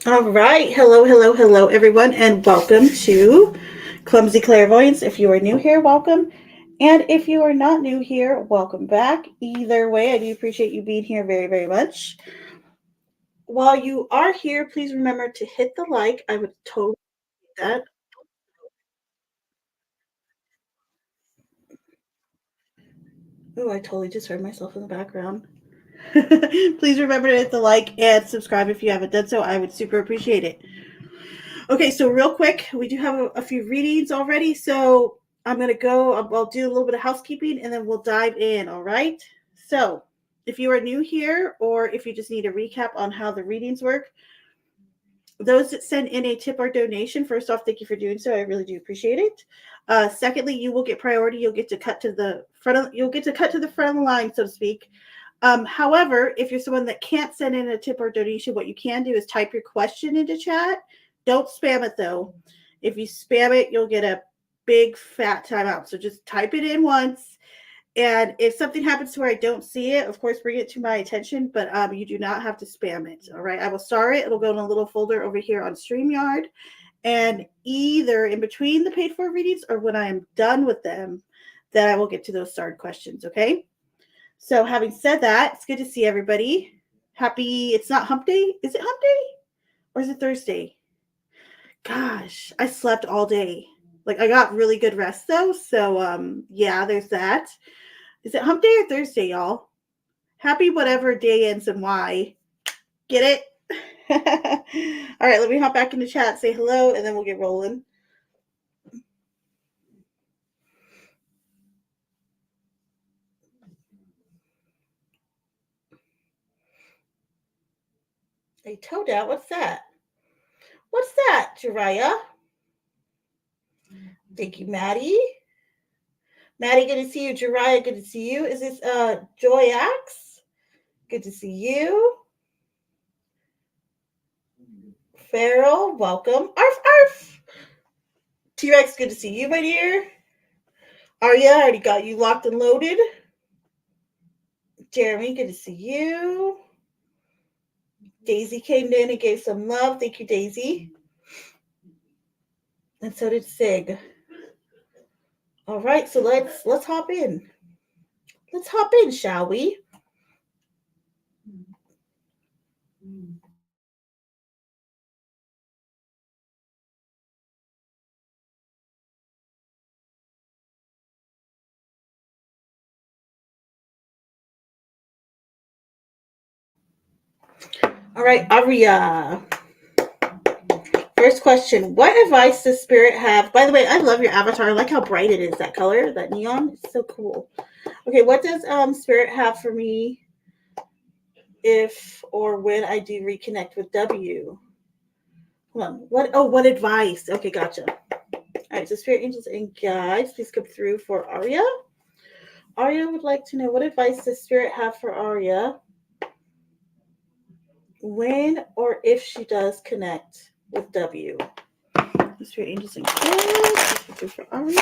All right. Hello, hello, hello, everyone, and welcome to Clumsy Clairvoyance. If you are new here, welcome. And if you are not new here, welcome back. Either way, I do appreciate you being here very, very much. While you are here, please remember to hit the like. I would totally do that. Oh, I totally just heard myself in the background. Please remember to hit the like and subscribe if you haven't done so. I would super appreciate it. Okay, so real quick, we do have a few readings already. So I'm going to go, I'll do a little bit of housekeeping and then we'll dive in. All right. So if you are new here or if you just need a recap on how the readings work, those that send in a tip or donation, first off, thank you for doing so. I really do appreciate it. Secondly, you will get priority. You'll get to cut to the front. You'll get to cut to the front of the line, so to speak. However, if you're someone that can't send in a tip or donation, what you can do is type your question into chat. Don't spam it though. If you spam it, you'll get a big fat timeout. So just type it in once. And if something happens to where I don't see it, of course, bring it to my attention, but you do not have to spam it. All right. I will star it. It'll go in a little folder over here on StreamYard. And either in between the paid for readings or when I am done with them, then I will get to those starred questions. Okay. So having said that, it's good to see everybody. Happy, it's not hump day. Is it hump day? Or is it Thursday? Gosh, I slept all day. Like I got really good rest though. So yeah, there's that. Is it hump day or Thursday, y'all? Happy whatever day ends and why. Get it? All right, let me hop back in the chat, say hello, and then we'll get rolling. A toad out. What's that? What's that, Jariah? Thank you, Maddie. Maddie, good to see you. Jariah, good to see you. Is this Joy Axe? Good to see you. Farrell, welcome. Arf, arf. T-Rex, good to see you, my dear. Arya, I already got you locked and loaded. Jeremy, good to see you. Daisy came in and gave some love. Thank you, Daisy. And so did Sig. All right, so let's hop in. Let's hop in, shall we? All right, Aria. First question: what advice does Spirit have? By the way, I love your avatar. I like how bright it is. That color, that neon, it's so cool. Okay, what does Spirit have for me if or when I do reconnect with W? Hold on. What? Oh, what advice? Okay, gotcha. All right, so Spirit Angels and Guides, please come through for Aria. Aria would like to know what advice does Spirit have for Aria when or if she does connect with W. Spirit Angels and Guides, please come through for Aria.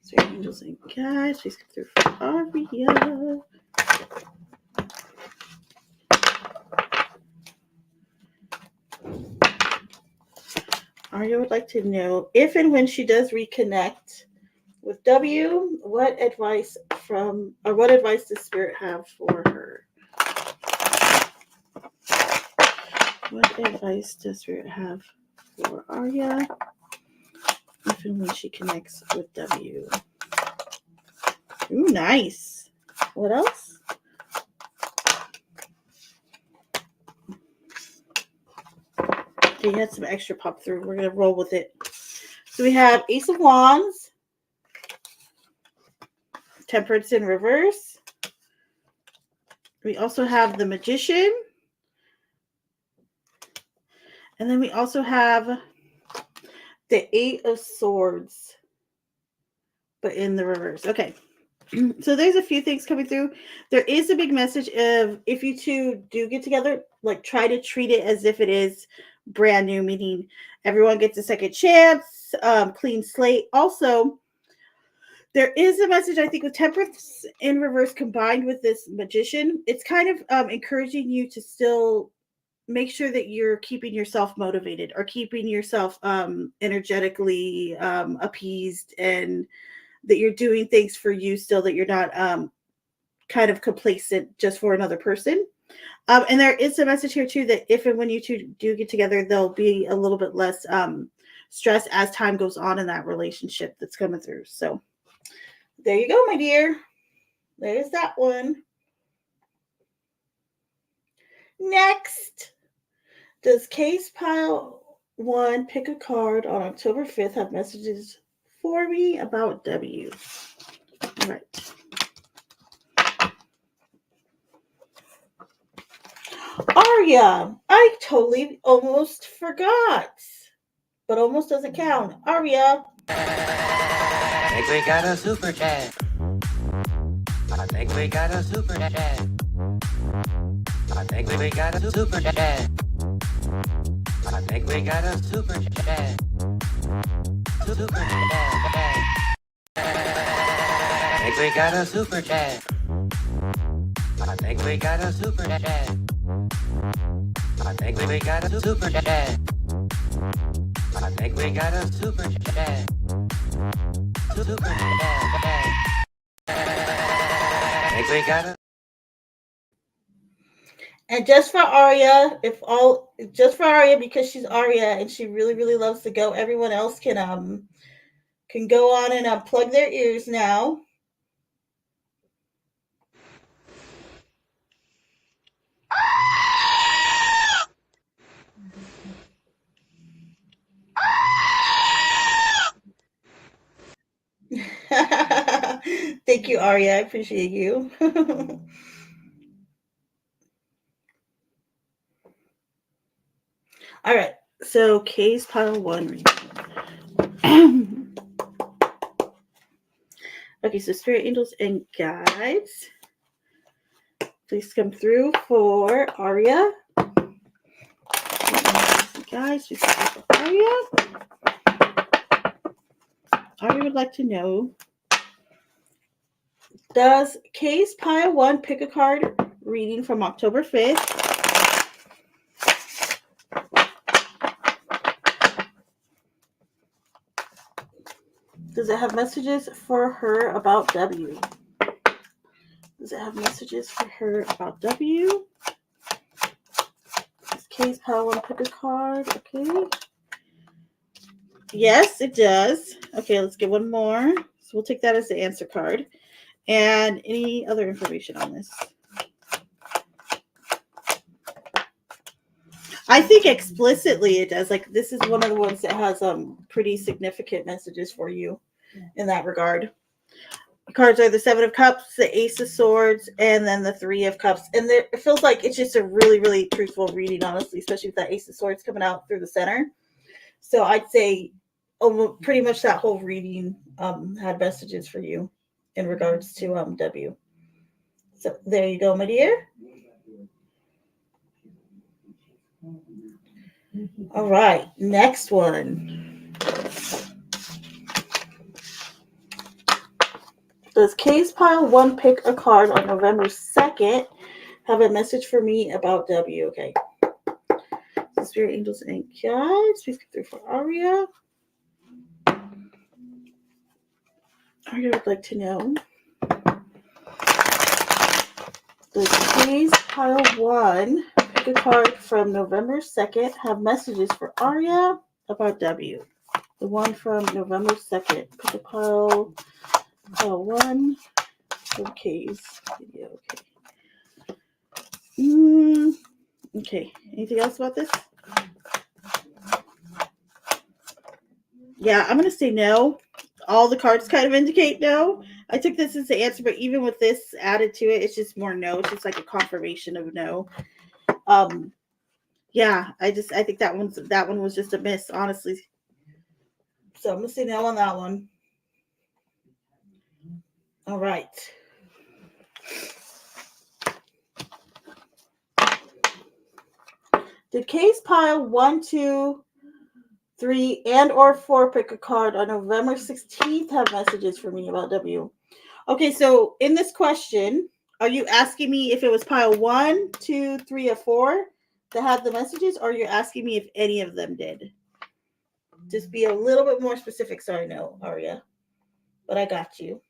Spirit Angels and Guides, please come through for Aria. Aria would like to know if and when she does reconnect with W, what advice does Spirit have for her? What advice does Spirit have for Aria if and when she connects with W? Ooh, nice. What else? Okay, you had some extra pop through. We're going to roll with it. So we have Ace of Wands, Temperance in reverse. We also have the Magician. And then we also have the Eight of Swords, but in the reverse. Okay. So there's a few things coming through. There is a big message of if you two do get together, like try to treat it as if it is brand new, meaning everyone gets a second chance, clean slate. Also, There is a message, I think, with Temperance in reverse combined with this Magician. It's kind of encouraging you to still make sure that you're keeping yourself motivated or keeping yourself energetically appeased, and that you're doing things for you still, that you're not kind of complacent just for another person. And there is a message here too that if and when you two do get together, there'll be a little bit less stress as time goes on in that relationship that's coming through. So there you go, my dear. There's that one. Next, does case pile 1 pick a card on October 5th have messages for me about W? All right. Aria, I totally almost forgot, but almost doesn't count. Aria. I think we got a super chat. I think we got a super chat. I think we got a super chat. I think we got a super chat. Super chat. I think we got a super chat. I think we got a super chat. I think we got a super chat. I think we got a super chat. Super chat. I think we got a. And just for Aria, just for Aria, because she's Aria and she really, really loves to go. Everyone else can go on and plug their ears now. Thank you, Aria. I appreciate you. All right. So case pile 1 okay, so spirit angels and guides, please come through for Aria. Guys, please come through for Aria. Aria would like to know, does case pile 1 pick a card reading from October 5th? Does it have messages for her about W? Does it have messages for her about W? Does case pile 1 pick a card? Okay. Yes, it does. Okay, let's get one more. So we'll take that as the answer card. And any other information on this? I think explicitly it does. Like, this is one of the ones that has pretty significant messages for you in that regard. The cards are the 7 of Cups, the Ace of Swords, and then the 3 of Cups. And it feels like it's just a really, really truthful reading, honestly, especially with that Ace of Swords coming out through the center. So I'd say pretty much that whole reading had messages for you in regards to W. So there you go, my dear. All right, next one. Does case pile 1 pick a card on November 2nd have a message for me about W? Okay. So spirit angels and guides, please come through for Aria. Aria would like to know, does case pile 1 pick a card from November 2nd have messages for Aria about W? The one from November 2nd. Pick a pile 1. Okay. Video. Okay. Okay. Anything else about this? Yeah, I'm going to say no. All the cards kind of indicate no. I took this as the answer, but even with this added to it, it's just more no. It's just like a confirmation of no. Yeah, I think that one was just a miss, honestly. So I'm going to say no on that one. All right. Did case pile 1, 2, 3 and or 4 pick a card on November 16th have messages for me about W. Okay, so in this question, are you asking me if it was pile 1, 2, 3, or 4 that had the messages, or you're asking me if any of them did? Just be a little bit more specific so I know, Aria. But I got you.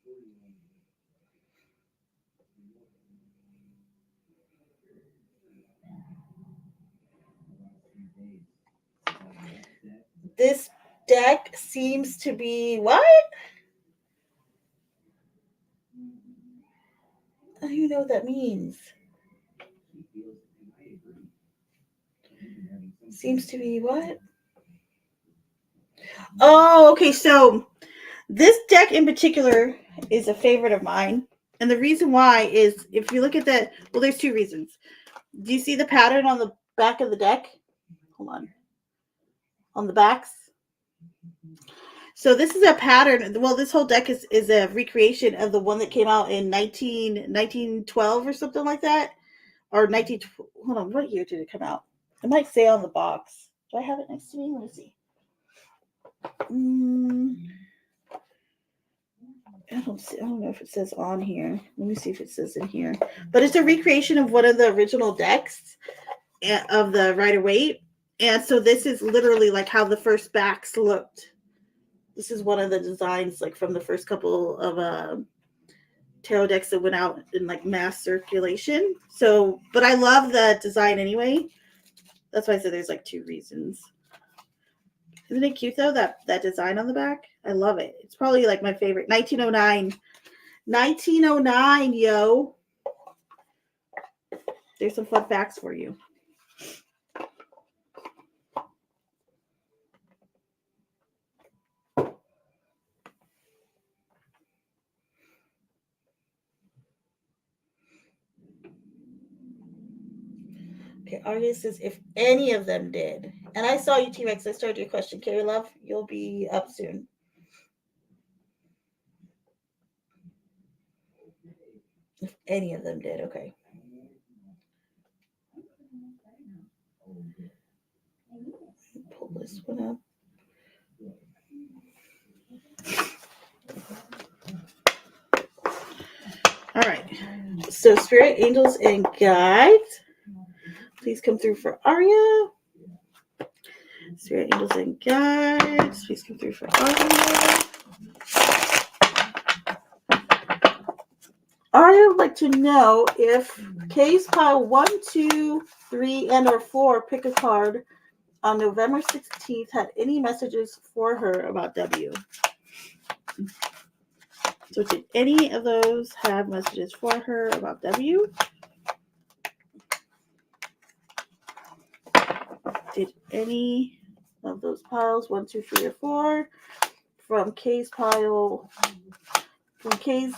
This deck seems to be what? I don't even know what that means. Seems to be what? Oh, okay. So this deck in particular is a favorite of mine. And the reason why is if you look at the, well, there's two reasons. Do you see the pattern on the back of the deck? Hold on. On the backs? So this is a pattern. Well, this whole deck is a recreation of the one that came out in 1912 or something like that. Or 19, hold on, what year did it come out? It might say on the box. Do I have it next to me? Let me see. I don't know if it says on here. Let me see if it says in here. But it's a recreation of one of the original decks of the Rider-Waite. And so this is literally like how the first backs looked. This is one of the designs like from the first couple of tarot decks that went out in like mass circulation. So, but I love the design anyway. That's why I said there's like two reasons. Isn't it cute though, that design on the back? I love it. It's probably like my favorite. 1909. 1909, yo. There's some fun facts for you. Okay, Arya says if any of them did. And I saw you, T-Rex. I started your question. Carrie Love, you'll be up soon. If any of them did, okay. Pull this one up. All right. So spirit, angels, and guides, please come through for Arya. Spirit, angels, and guides, please come through for Arya. Arya would like to know if case pile 1, 2, 3, and or 4 pick a card on November 16th had any messages for her about W. So did any of those have messages for her about W? Did any of those piles, 1, 2, 3, or 4, from Kay's pile, from Kay's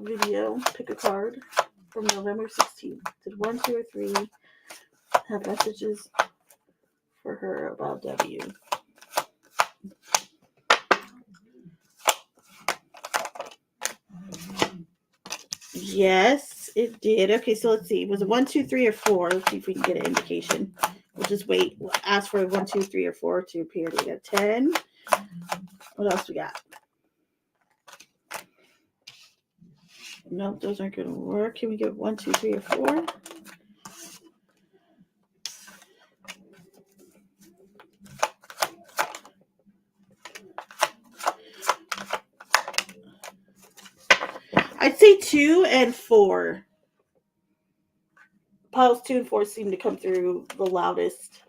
video, pick a card from November 16th. Did 1, 2, or 3 have messages for her about W? Yes, it did. Okay, so let's see. Was it 1, 2, 3, or 4? Let's see if we can get an indication. We'll just wait. We'll ask for 1, 2, 3, or 4 to appear. We got 10. What else we got? Nope, those aren't going to work. Can we get 1, 2, 3, or 4? I'd say 2 and 4. Piles 2 and 4 seem to come through the loudest.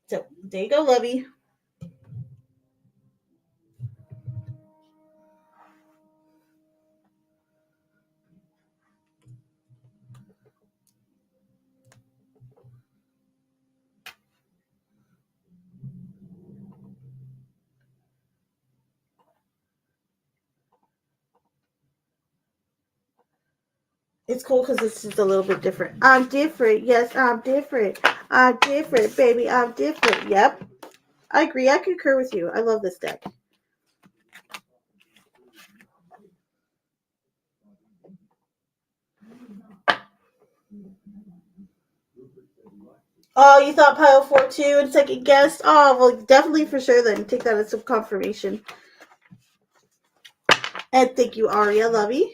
So there you go, Lovey. It's cool because it's just a little bit different. I'm different. Yes, I'm different. I'm different, baby. I'm different. Yep. I agree. I concur with you. I love this deck. Oh, you thought pile 4 too and second guessed? Oh, well, definitely for sure then. Take that as some confirmation. And thank you, Aria. Love you.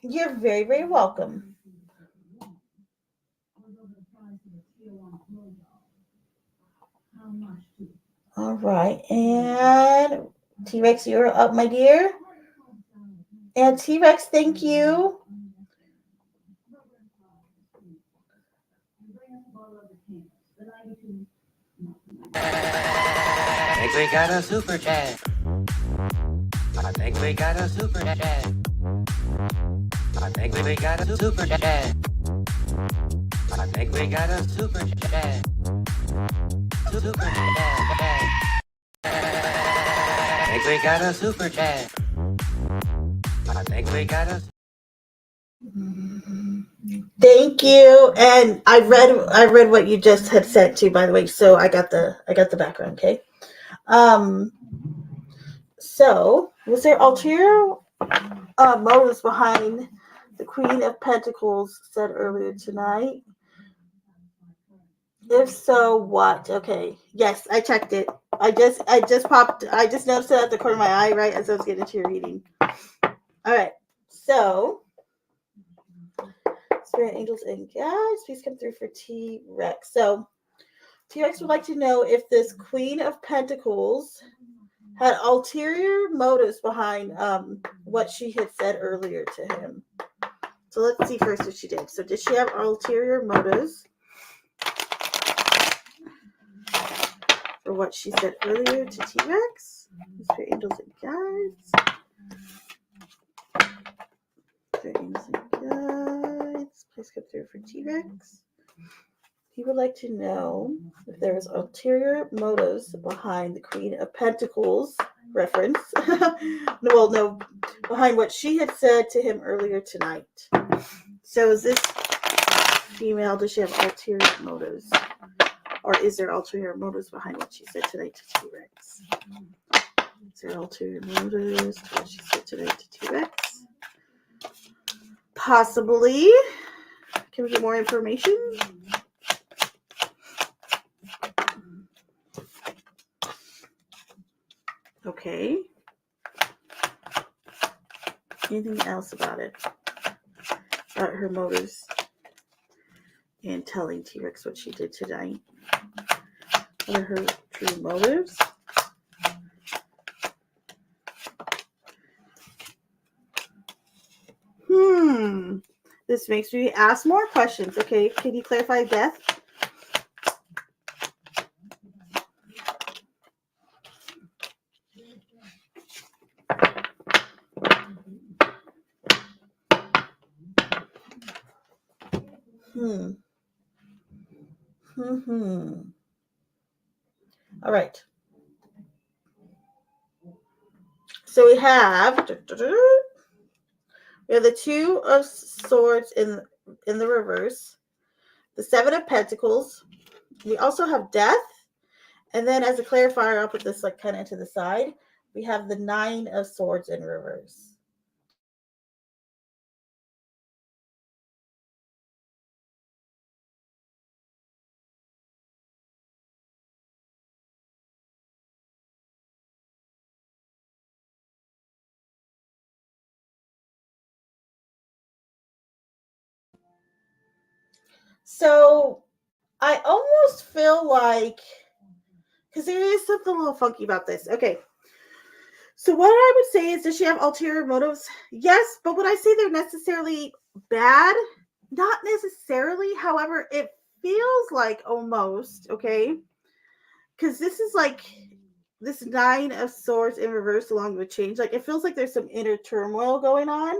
You're very, very welcome. All right. And T-Rex, you're up, my dear. And T-Rex, thank you. I think we got a super chat. I think we got a super chat. I think we got a super chat. I think we got a super chat. Super chat. I think we got a super chat. I think we got a. Thank you. And I read what you just had said too, by the way. So I got the background, okay? So was there ulterior motives behind the Queen of Pentacles said earlier tonight? If so, what? Okay. Yes, I checked it. I just noticed it at the corner of my eye right as I was getting into your reading. All right. So, Spirit Angels and guides, please come through for T-Rex. So, T-Rex would like to know if this Queen of Pentacles had ulterior motives behind what she had said earlier to him. So let's see first if she did. So did she have ulterior motives for what she said earlier to T-Rex? Mr. Angels and Guides. Mr. Angels and Guides. Please come through for T-Rex. He would like to know if there was ulterior motives behind the Queen of Pentacles reference. Well, no, behind what she had said to him earlier tonight. So is this female, does she have ulterior motives? Or is there ulterior motives behind what she said tonight to T-Rex? Is there ulterior motives to what she said tonight to T-Rex? Possibly. Can we get more information? Okay. Anything else about it? About her motives and telling T-Rex what she did tonight? What are her true motives? This makes me ask more questions. Okay, can you clarify death? All right. So we have the Two of Swords in the reverse, the Seven of Pentacles. We also have Death, and then as a clarifier, I'll put this like kind of to the side. We have the Nine of Swords in reverse. So I almost feel like, because there is something a little funky about this. Okay. So what I would say is, does she have ulterior motives? Yes, but would I say they're necessarily bad? Not necessarily. However, it feels like almost, okay? Because this is like this Nine of Swords in reverse along with change. Like it feels like there's some inner turmoil going on.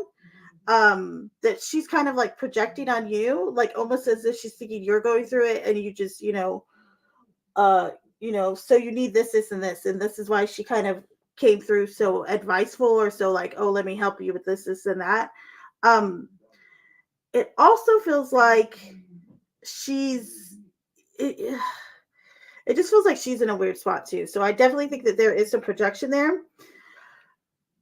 That she's kind of like projecting on you, like almost as if she's thinking you're going through it and you just, so you need this, and this is why she kind of came through so adviseful or so like, oh, let me help you with this, and that. It also feels like she's it just feels like she's in a weird spot too. So I definitely think that there is some projection there.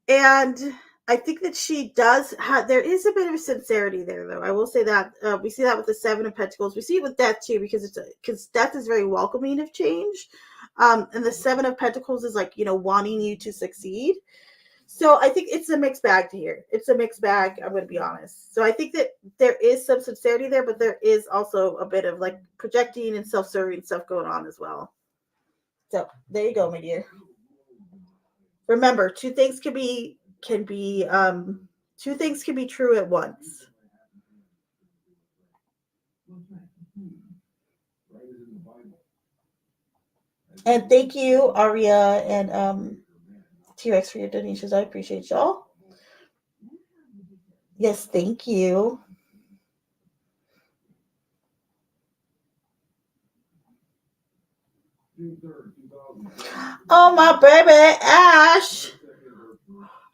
And I think that she does have, there is a bit of sincerity there, though. I will say that. We see that with the Seven of Pentacles. We see it with Death, too, because Death is very welcoming of change. And the Seven of Pentacles is like, wanting you to succeed. So I think it's a mixed bag to here. It's a mixed bag. I'm going to be honest. So I think that there is some sincerity there, but there is also a bit of like projecting and self-serving stuff going on as well. So there you go, my dear. Remember, two things can be true at once. And thank you, Aria and T-Rex, for your donations. I appreciate y'all. Yes, thank you. Oh, my baby, Ash.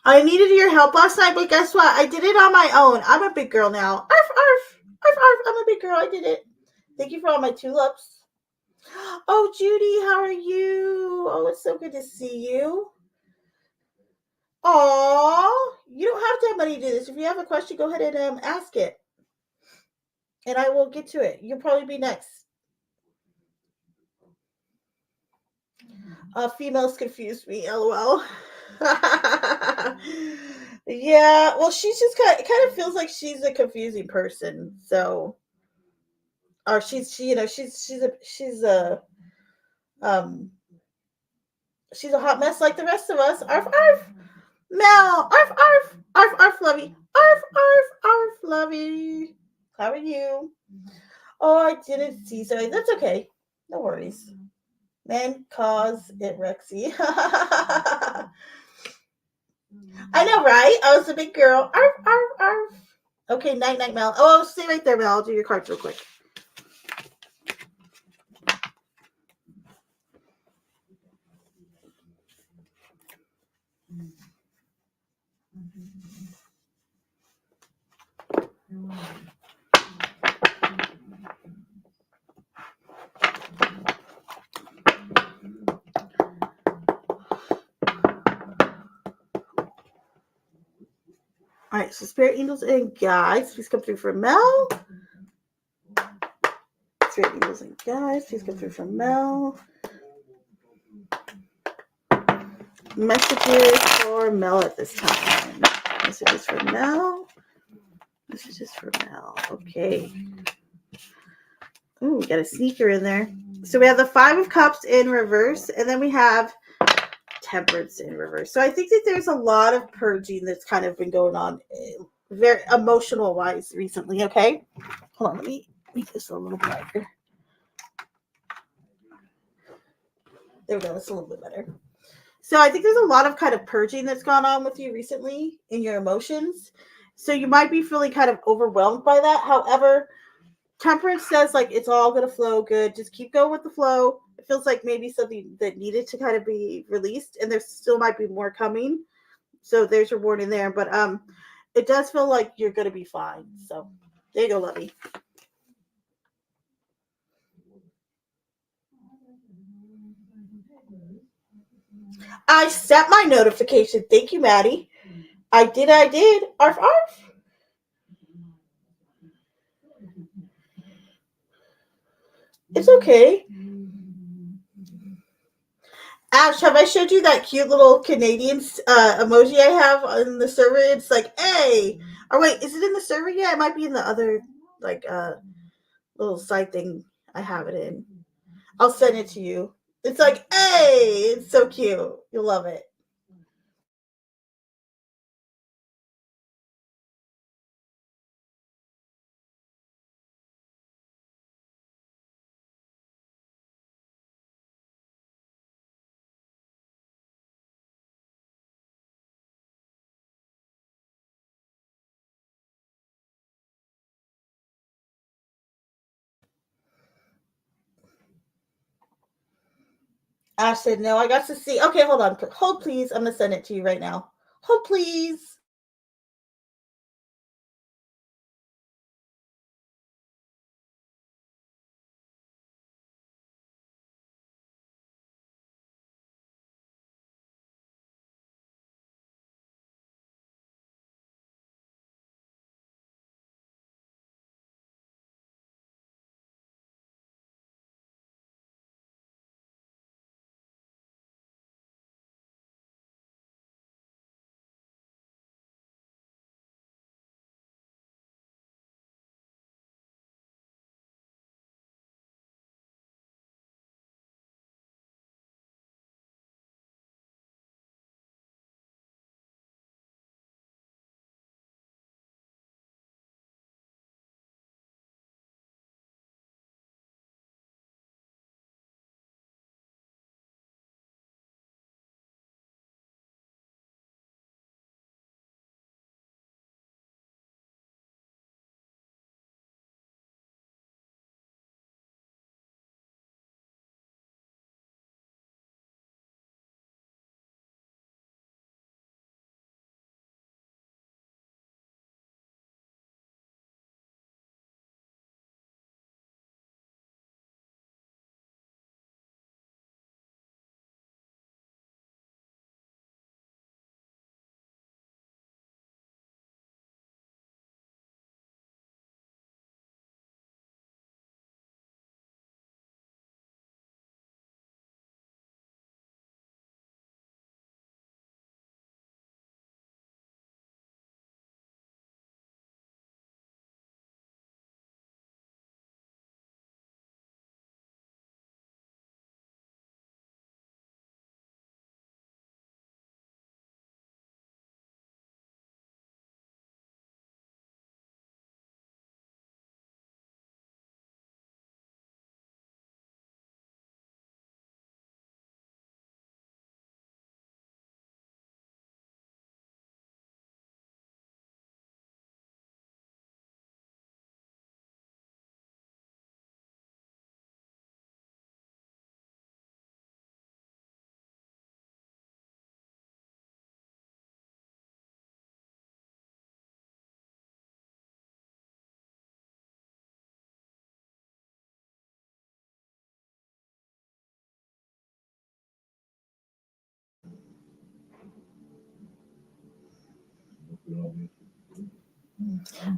I needed your help last night, but guess what? I did it on my own. I'm a big girl now. Arf, arf. Arf, arf. I'm a big girl. I did it. Thank you for all my tulips. Oh, Judy, how are you? Oh, it's so good to see you. Oh, you don't have to have money to do this. If you have a question, go ahead and ask it. And I will get to it. You'll probably be next. Females confused me, lol. Yeah, well, she's just it kind of feels like she's a confusing person. So, or she's um she's a hot mess like the rest of us. Arf arf, Mel. Arf arf, arf arf, Lovey. Arf arf, arf, Lovey. How are you? Oh, I didn't see. Sorry, that's okay. No worries. Man, cause it, Rexy. I know, right? I was a big girl. Arf, arf, arf. Okay, night, night, Mel. Oh, stay right there, Mel. I'll do your cards real quick. All right, so spirit angels and guides, please come through for Mel. Spirit angels and guides, please come through for Mel. Messages for Mel at this time. Messages for Mel. Messages for Mel. Okay. Ooh, we got a sneaker in there. So we have the Five of Cups in reverse, and then we have Temperance in reverse. So I think that there's a lot of purging that's kind of been going on, very emotional wise recently. Okay, hold on, let me make this a little brighter. There we go. That's a little bit better. So I think there's a lot of kind of purging that's gone on with you recently in your emotions. So you might be feeling kind of overwhelmed by that. However, Temperance says like it's all gonna flow good. Just keep going with the flow. It feels like maybe something that needed to kind of be released, and there still might be more coming. So there's your warning there. But it does feel like you're gonna be fine. So there you go, Lovey. I set my notification. Thank you, Maddie. I did. Arf arf. It's okay. Ash, have I showed you that cute little Canadian emoji I have on the server? It's like, hey. Or wait, is it in the server yet? It might be in the other like little side thing I have it in. I'll send it to you. It's like, hey, it's so cute. You'll love it. Ash said, no, I got to see. Okay, hold on. Hold, please. I'm going to send it to you right now. Hold, please.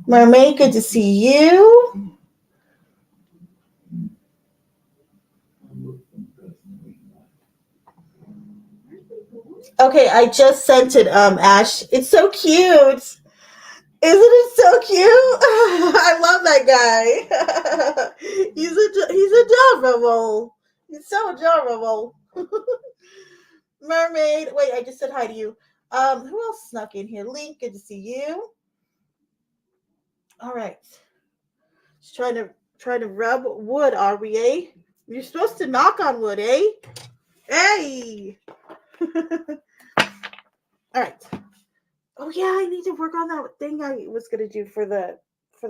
Mermaid, good to see you. Okay, I just sent it, Ash. It's so cute. Isn't it so cute? I love that guy. He's adorable. He's so adorable. Mermaid. Wait, I just said hi to you. Who else snuck in here? Link, good to see you. All right. Just trying to rub wood, are we, eh? You're supposed to knock on wood, eh? Hey. All right. Oh yeah, I need to work on that thing I was gonna do for the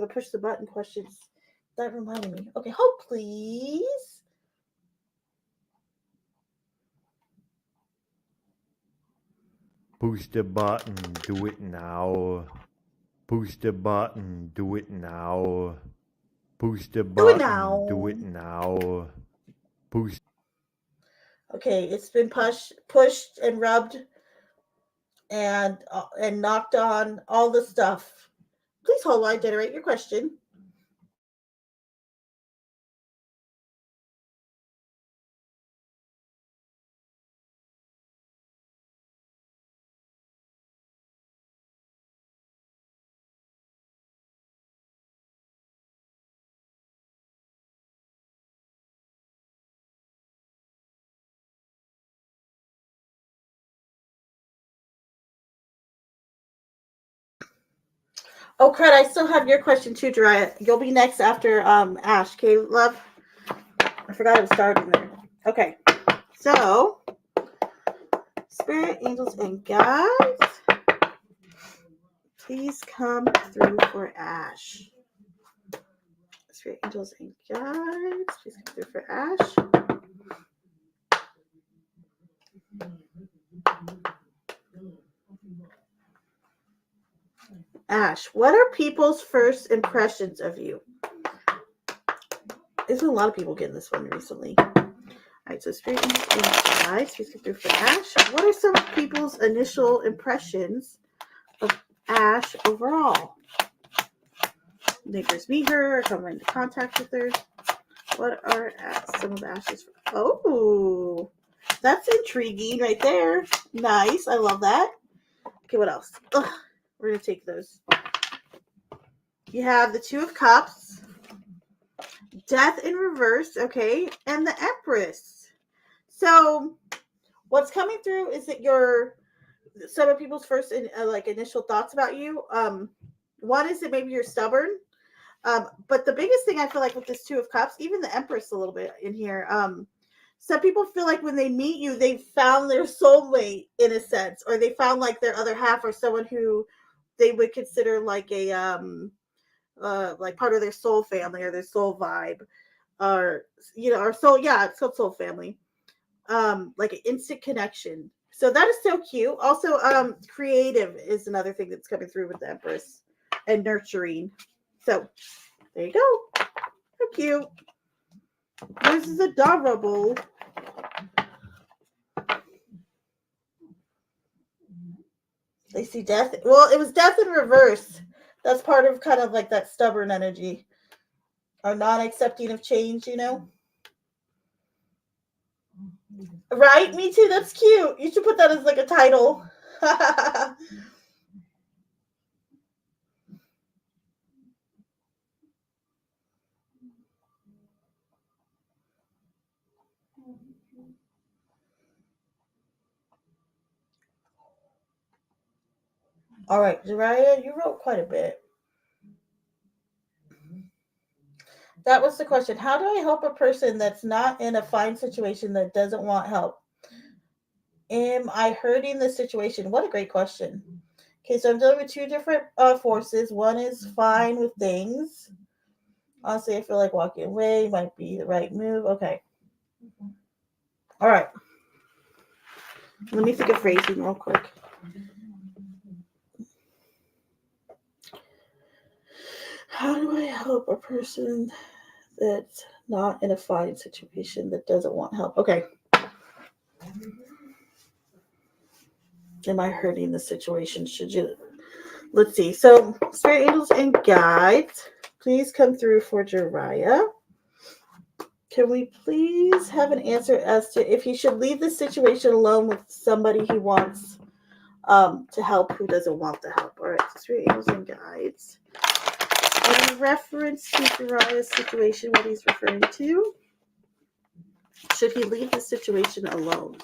push the button questions. That reminded me. Okay, hold please. Push the button, do it now. Push the button, do it now. Push the Do it button, do it now. now. Push. Okay, it's been pushed and rubbed and knocked on all the stuff. Please hold while I generate your question. Oh crud, I still have your question too, Jariah. You'll be next after Ash, okay, love? I forgot it was starting there. Okay. So spirit, angels, and guides, please come through for Ash. Spirit, angels, and guides, please come through for Ash. Ash, what are people's first impressions of you? There's been a lot of people getting this one recently. All right, so spirit, angels, and guides, please come through for Ash. What are some people's initial impressions of Ash overall? Neighbors meet her or come into contact with her. What are some of Ash's? Oh, that's intriguing right there. Nice. I love that. Okay, what else? Ugh, we're going to take those. You have the Two of Cups, Death in reverse, okay, and the Empress. So what's coming through is that some of people's first initial thoughts about you. One is that maybe you're stubborn. But the biggest thing I feel like with this Two of Cups, even the Empress a little bit in here, some people feel like when they meet you, they found their soulmate in a sense, or they found like their other half or someone who they would consider like a like part of their soul family or their soul vibe, or or soul, yeah, it's called soul family. Like an instant connection. So that is so cute. Also, creative is another thing that's coming through with the Empress, and nurturing. So there you go. So cute. This is adorable. They see death. Well, it was death in reverse. That's part of kind of like that stubborn energy or non accepting of change, Right? Me too. That's cute. You should put that as like a title. All right, Jariah, you wrote quite a bit. That was the question. How do I help a person that's not in a fine situation that doesn't want help? Am I hurting the situation? What a great question. Okay, so I'm dealing with two different forces. One is fine with things. Honestly, I feel like walking away might be the right move. Okay. All right. Let me think of phrasing real quick. How do I help a person that's not in a fine situation that doesn't want help? Okay. Am I hurting the situation? let's see. So, spirit angels and guides, please come through for Jiraiya. Can we please have an answer as to if he should leave this situation alone with somebody he wants to help who doesn't want the help? All right, so spirit angels and guides. In reference to Jiraiya's situation, what he's referring to, should he leave the situation alone?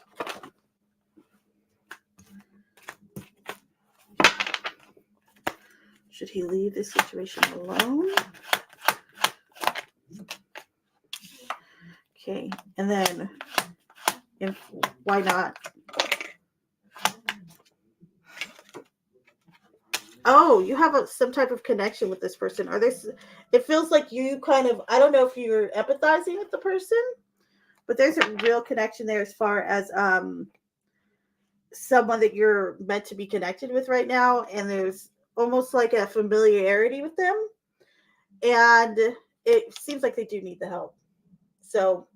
Should he leave this situation alone? Okay, and then why not? Oh, you have some type of connection with this person. Are there? It feels like you kind of. I don't know if you're empathizing with the person, but there's a real connection there as far as someone that you're meant to be connected with right now, and there's almost like a familiarity with them, and it seems like they do need the help. So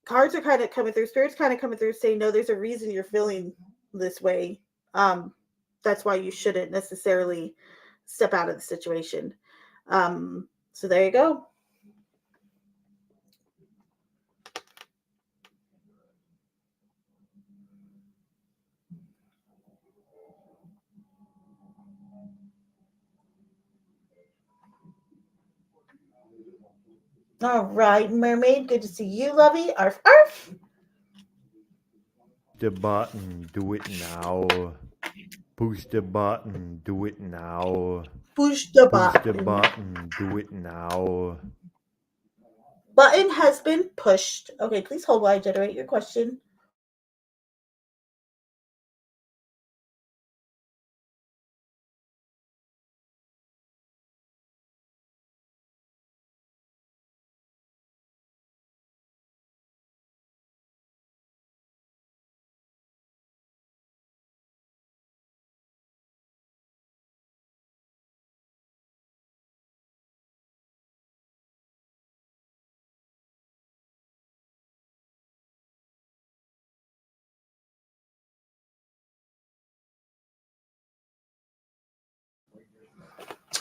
cards are kind of coming through, spirits kind of coming through saying, no, there's a reason you're feeling this way. That's why you shouldn't necessarily step out of the situation. So there you go. All right, mermaid, good to see you, lovey. Arf, arf. The button, do it now. Push the button, do it now. Push the Push the button. button, do it now. Button has been pushed. Okay, please hold while I generate your question.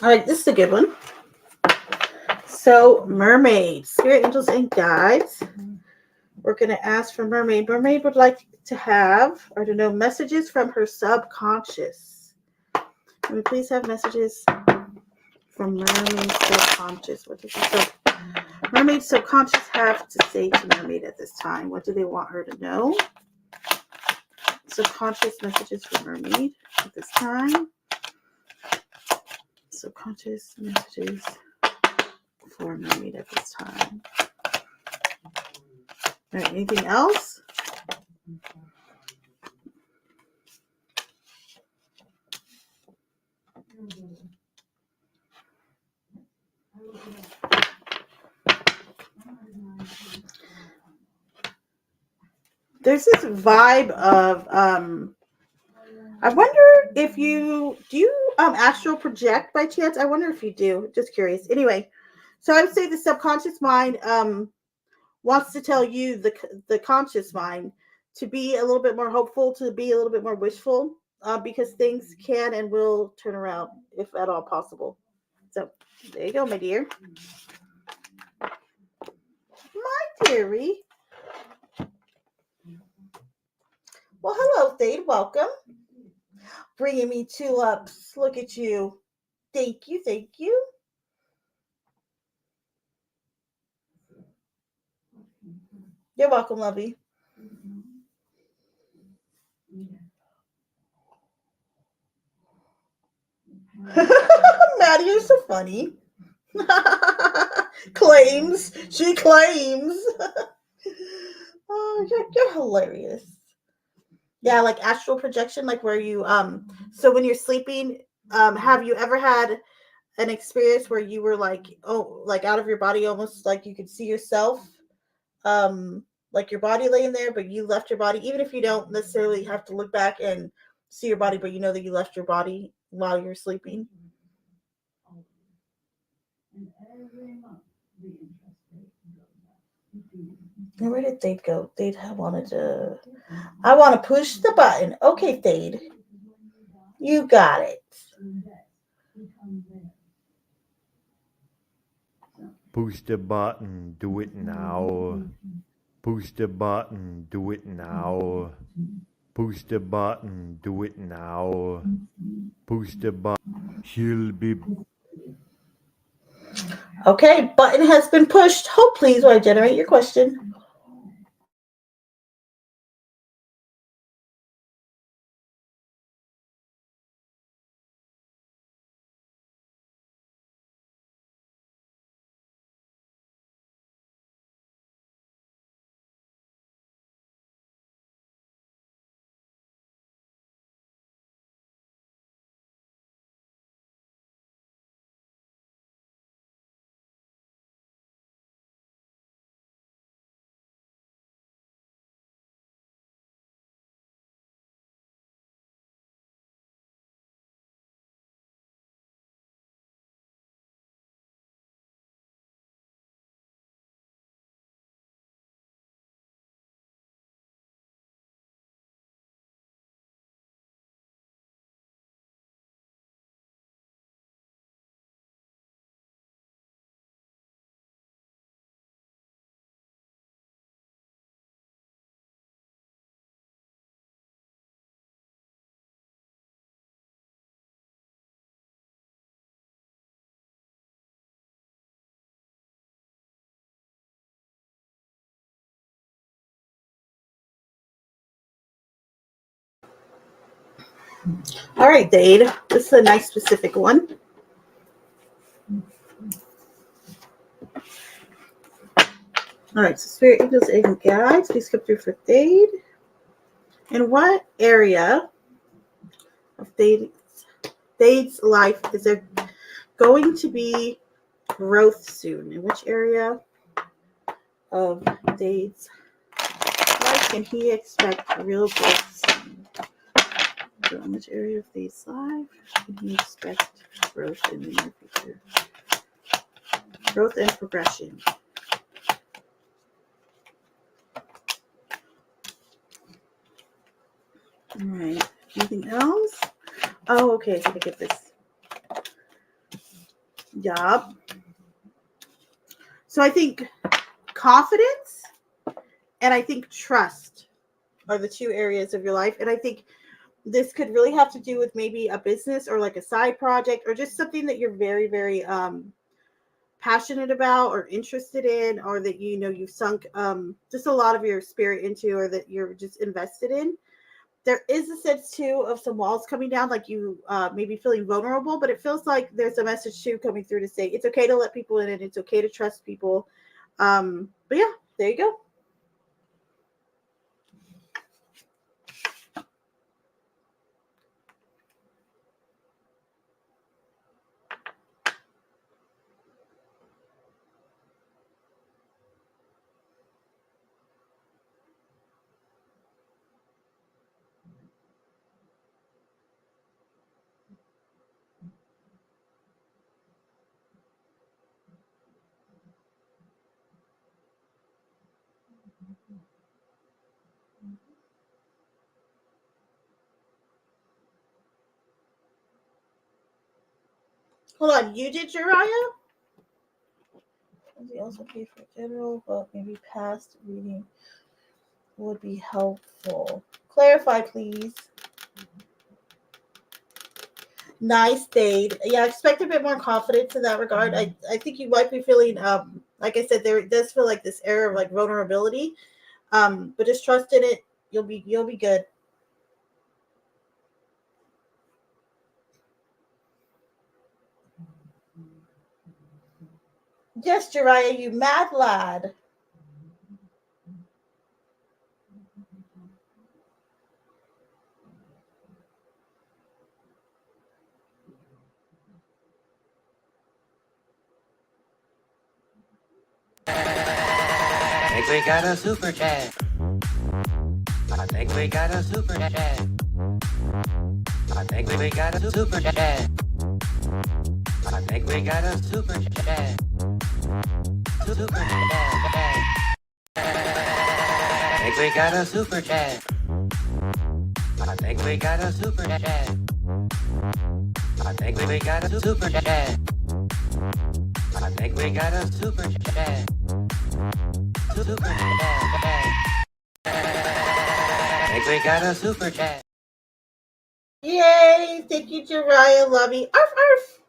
All right, this is a good one. So, mermaids, spirit angels, and guides. We're going to ask for mermaid. Mermaid would like to have, or to know, messages from her subconscious. Can we please have messages from mermaid subconscious? What does mermaid subconscious have to say to mermaid at this time? What do they want her to know? Subconscious messages for mermaid at this time. Subconscious messages for mermaid at this time. All right, anything else? There's this vibe of I wonder if do you astral project by chance? I wonder if you do. Just curious. Anyway, so I would say the subconscious mind wants to tell you, the conscious mind, to be a little bit more hopeful, to be a little bit more wishful, because things can and will turn around if at all possible. So there you go, my dear. My dearie. Well, hello, Thade. Welcome. Bringing me tulips. Look at you. Thank you. Thank you. You're welcome, lovey. Maddie, you're so funny. Claims. She claims. Oh, you're hilarious. Yeah, like astral projection, like where you so when you're sleeping, have you ever had an experience where you were like, oh, like out of your body, almost like you could see yourself, like your body laying there, but you left your body, even if you don't necessarily have to look back and see your body, but you know that you left your body while you're sleeping? And where did Thade go? Thade wanted to. I want to push the button. Okay, Thade. You got it. Push the button, do it now. Push the button, do it now. Push the button, do it now. Push the button. She'll be. Okay, button has been pushed. Hold please while I generate your question. All right, Dade. This is a nice specific one. All right, so spirit angels and guides, please come through for Dade. In what area of Dade's life is there going to be growth soon? In which area of Dade's life can he expect real growth soon? So in which area of Dade's life can he expect growth in the near future? Growth and progression. All right. Anything else? Oh, okay. So I get this job. So I think confidence and I think trust are the two areas of your life. And I think this could really have to do with maybe a business or like a side project or just something that you're very, very passionate about or interested in, or that you've sunk just a lot of your spirit into, or that you're just invested in. There is a sense too of some walls coming down, like you maybe feeling vulnerable, but it feels like there's a message too coming through to say it's okay to let people in and it's okay to trust people. But yeah, there you go. Hold on, you did Uriah? We also pay for general, but maybe past reading would be helpful. Clarify, please. Nice, Dade. Yeah, I expect a bit more confidence in that regard. I think you might be feeling, like I said, there does feel like this air of like vulnerability. But just trust in it. You'll be good. Yes, Jariah, you mad lad. I think we got a super chat. I think we got a super chat. I think we got a super chat. I think we got a super chat. Super chat. I think we got a super chat. I think we got a super chat. I think we got a super chat. I think we got a super chat. Super chat. I think we got a super chat. Yay! Thank you, Jariah. Love you. Arf, arf.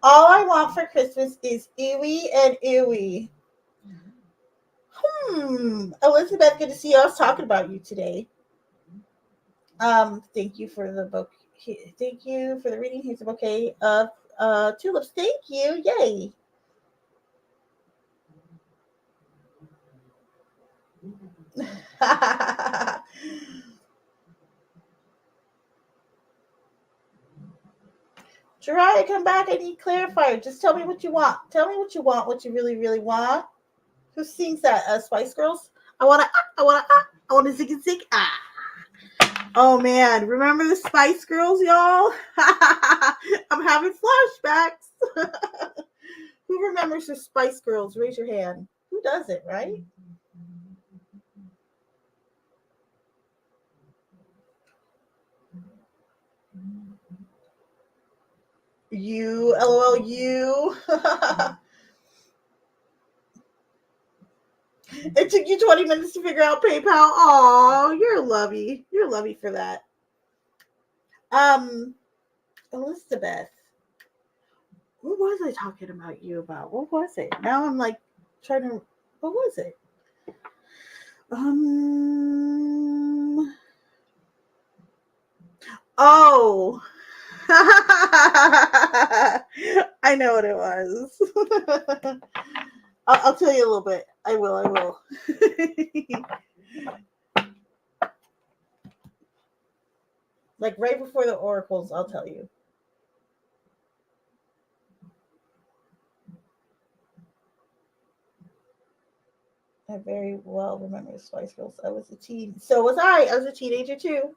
All I want for Christmas is ooey and ooey. Elizabeth, good to see you. I was talking about you today. Thank you for the book. Thank you for the reading. Here's a bouquet of tulips. Thank you. Yay. Jariah, come back. I need clarifier. Just tell me what you want. Tell me what you want, what you really, really want. Who sings that? Spice Girls? I want to zig. Oh man, remember the Spice Girls, y'all? I'm having flashbacks. Who remembers the Spice Girls? Raise your hand. Who doesn't, right? You, LOL, you. It took you 20 minutes to figure out PayPal. Oh, you're lovey. You're lovey for that. Elizabeth. What was I talking about you about? What was it? Now I'm like trying to. What was it? Oh. I know what it was. I'll tell you a little bit. I will. Like right before the oracles, I'll tell you. I very well remember the Spice Girls. I was a teen. So was I. I was a teenager too.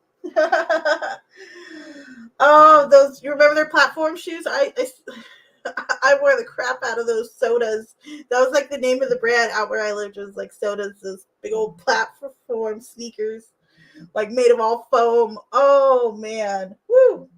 Oh, those! You remember their platform shoes? I wore the crap out of those sodas. That was like the name of the brand out where I lived. It was like sodas, those big old platform sneakers, like made of all foam. Oh man, woo!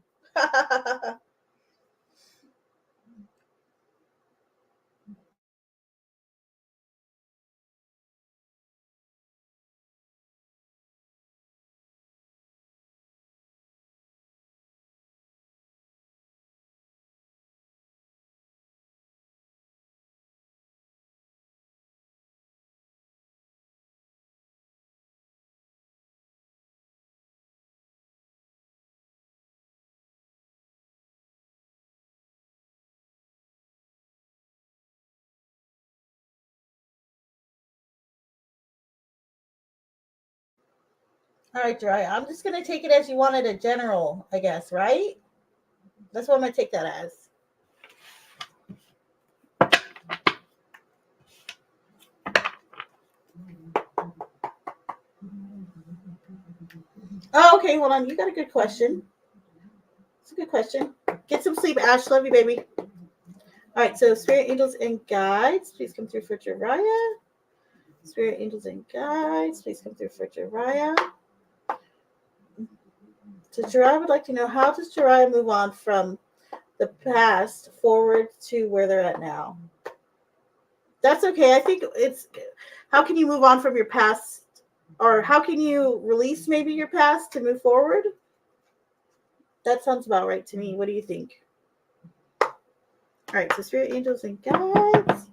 All right, Dry. I'm just gonna take it as you wanted a general, I guess, right? That's what I'm gonna take that as. Oh, okay. Hold on. You got a good question. It's a good question. Get some sleep, Ash. Love you, baby. All right. So, spirit angels and guides, please come through for Jariah. Spirit angels and guides, please come through for Jariah. So, Jariah would like to know, how does Jariah move on from the past forward to where they're at now? That's okay. I think it's, how can you move on from your past, or how can you release maybe your past to move forward? That sounds about right to me. What do you think? All right, so spirit angels and guides,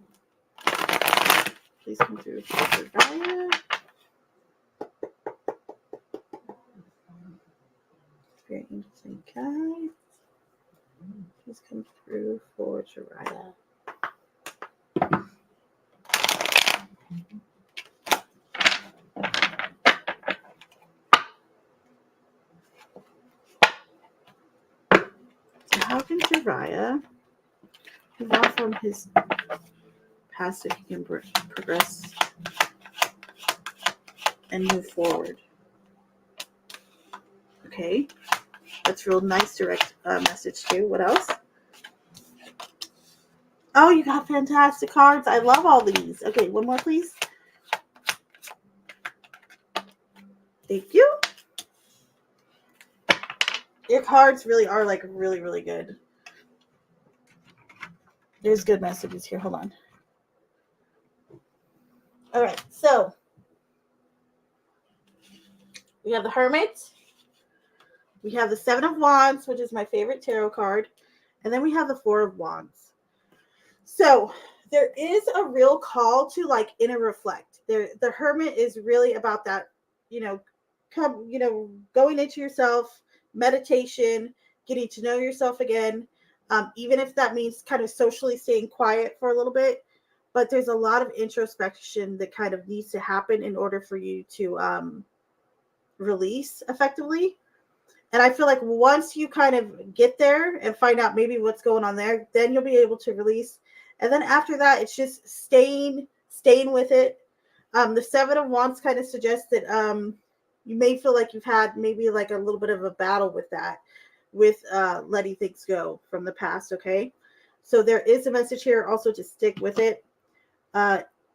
please come through for Gaia. Spirit angels and guides, please come through for Jariah. So how can Jariah move on from his past if he can progress and move forward? Okay, that's real nice direct message too. What else? Oh, you got fantastic cards. I love all these. Okay, one more, please. Thank you. Your cards really are like really, really good. There's good messages here. Hold on. All right, so we have the Hermit. We have the Seven of Wands, which is my favorite tarot card. And then we have the Four of Wands. So there is a real call to like inner reflect. The Hermit is really about that, going into yourself, meditation, getting to know yourself again. Even if that means kind of socially staying quiet for a little bit. But there's a lot of introspection that kind of needs to happen in order for you to release effectively. And I feel like once you kind of get there and find out maybe what's going on there, then you'll be able to release. And then after that, it's just staying with it. The Seven of Wands kind of suggests that you may feel like you've had maybe like a little bit of a battle with that, with letting things go from the past. Okay, so there is a message here also to stick with it.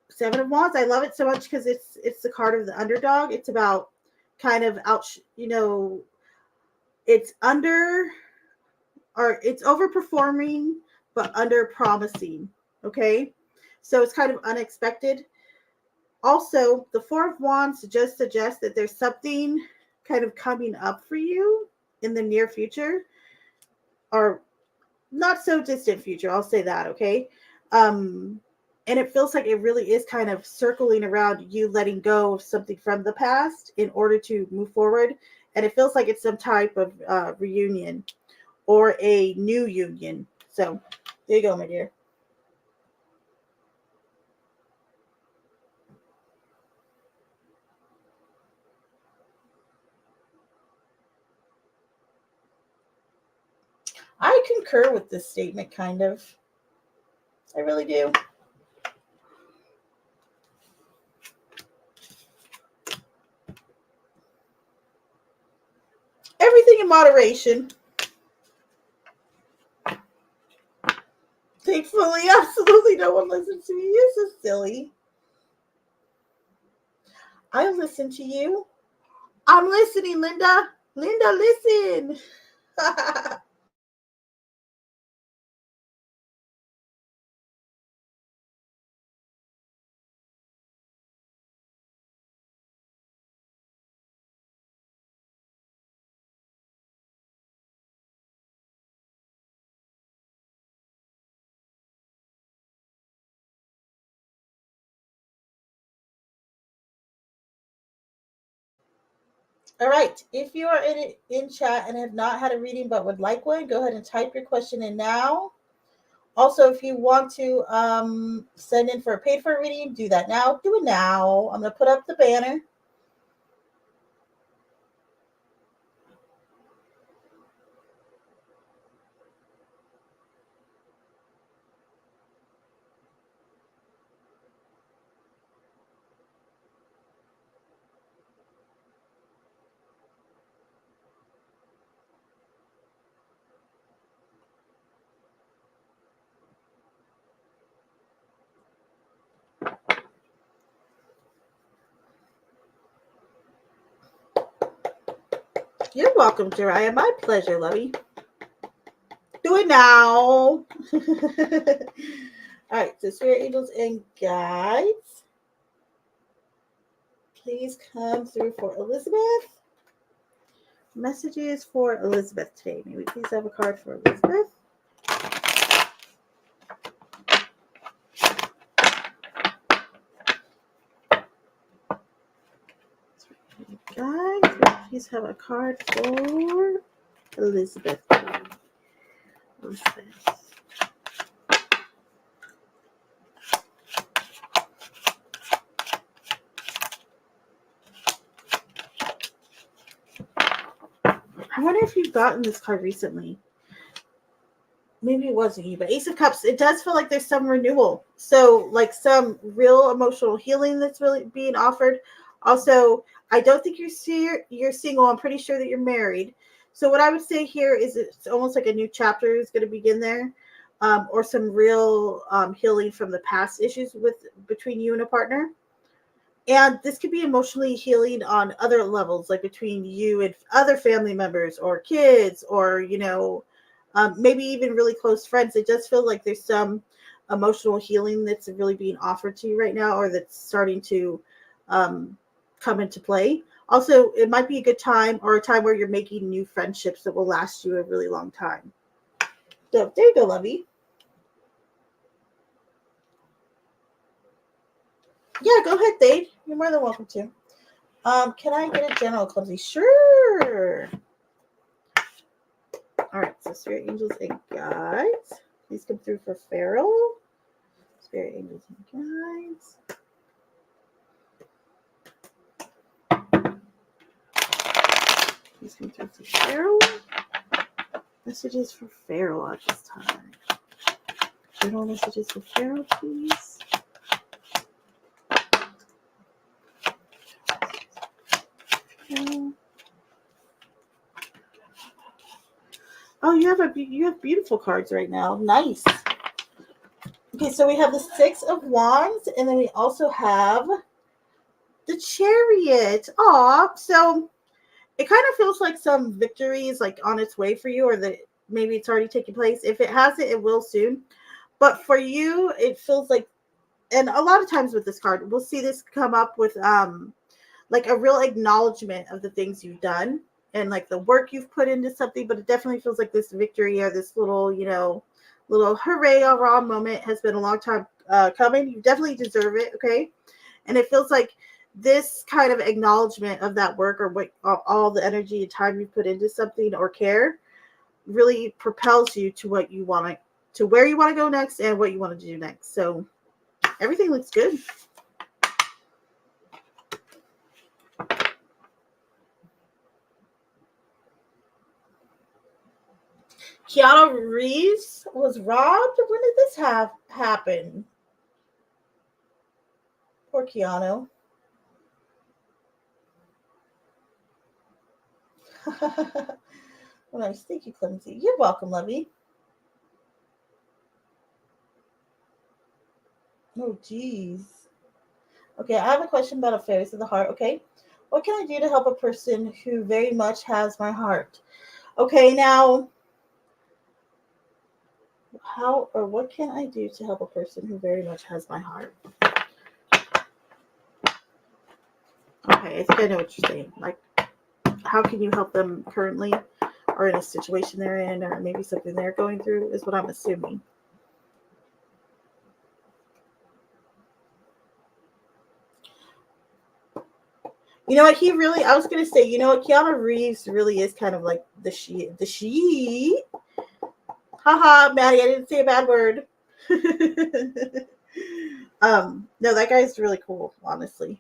Seven of Wands, I love it so much because it's the card of the underdog. It's about kind of it's it's overperforming but under promising. Okay, so it's kind of unexpected. Also, the Four of Wands just suggests that there's something kind of coming up for you in the near future, or not so distant future, I'll say that. Okay, and it feels like it really is kind of circling around you letting go of something from the past in order to move forward. And it feels like it's some type of reunion or a new union. So there you go, my dear. I concur with this statement, kind of. I really do. Everything in moderation. Thankfully, absolutely no one listens to me. You're so silly. I listen to you. I'm listening, Linda. Linda, listen. All right. If you are in chat and have not had a reading but would like one, go ahead and type your question in now. Also, if you want to send in for a paid for reading, do that now. Do it now. I'm going to put up the banner. You're welcome, Jariah. My pleasure, lovey. Do it now. All right, so spirit angels and guides, please come through for Elizabeth. Messages for Elizabeth today. May we please have a card for Elizabeth? Guys, please have a card for Elizabeth. I wonder if you've gotten this card recently. Maybe it wasn't you, but Ace of Cups, it does feel like there's some renewal. So, like some real emotional healing that's really being offered. Also, I don't think you're single. I'm pretty sure that you're married. So what I would say here is it's almost like a new chapter is going to begin there. or some real healing from the past issues between you and a partner. And this could be emotionally healing on other levels, like between you and other family members or kids, or maybe even really close friends. It does feel like there's some emotional healing that's really being offered to you right now, or that's starting to um, come into play. Also, it might be a good time, or a time where you're making new friendships that will last you a really long time. So there you go, lovey. Yeah, go ahead, Dave. You're more than welcome to. Can I get a general clumsy? Sure. All right, so spirit angels and guides, please come through for Farrell. Spirit angels and guides. Please come through for Farrell. Messages for Farrell at this time. General messages for Farrell, please. Farrell. Oh, you have beautiful cards right now. Nice. Okay, so we have the Six of Wands, and then we also have the Chariot. Aw, so it kind of feels like some victory is like on its way for you, or that maybe it's already taking place. If it hasn't, it will soon. But for you, it feels like, and a lot of times with this card, we'll see this come up with like a real acknowledgement of the things you've done and like the work you've put into something. But it definitely feels like this victory, or this little, little hooray, raw moment has been a long time coming. You definitely deserve it. Okay. And it feels like this kind of acknowledgement of that work, or what all the energy and time you put into something or care, really propels you to what you want to where you want to go next and what you want to do next. So everything looks good. Keanu Reeves was robbed. When did this happen? Poor Keanu. Well, nice. Thank you, Clemency. You're welcome, lovey. Oh, geez. Okay, I have a question about affairs of the heart. Okay. What can I do to help a person who very much has my heart? Okay, now, how or what can I do to help a person who very much has my heart? Okay, I think I know what you're saying. Like, how can you help them currently, or in a situation they're in, or maybe something they're going through, is what I'm assuming. You know what? I was going to say, you know what? Keanu Reeves really is kind of like the she. Haha, Maddie, I didn't say a bad word. No, that guy's really cool, honestly.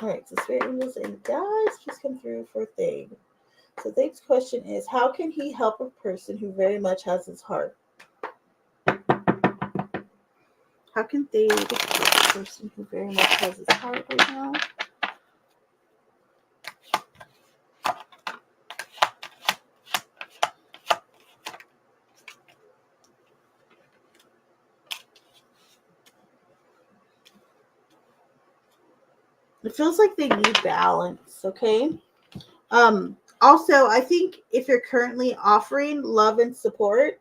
All right, so spirit angels and guys, just come through for Thane. So Thane's question is, how can he help a person who very much has his heart? How can Thane help a person who very much has his heart right now? It feels like they need balance, okay? Also, I think if you're currently offering love and support,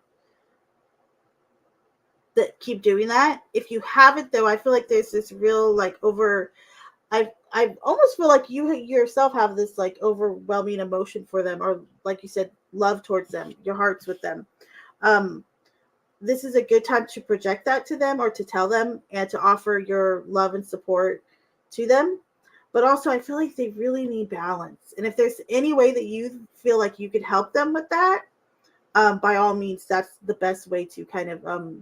that keep doing that. If you haven't, though, I feel like there's this real like I almost feel like you yourself have this like overwhelming emotion for them, or like you said, love towards them. Your heart's with them. Um, this is a good time to project that to them, or to tell them, and to offer your love and support to them. But also, I feel like they really need balance. And if there's any way that you feel like you could help them with that, by all means, that's the best way to kind of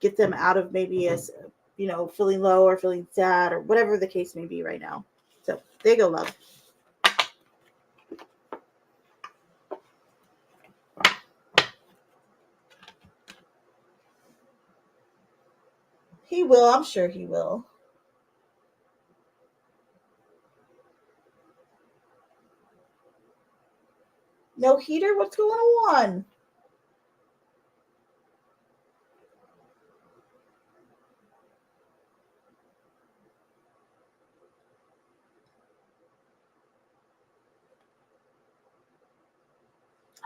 get them out of maybe feeling low or feeling sad, or whatever the case may be right now. So there you go, love. He will. I'm sure he will. No heater? What's going on?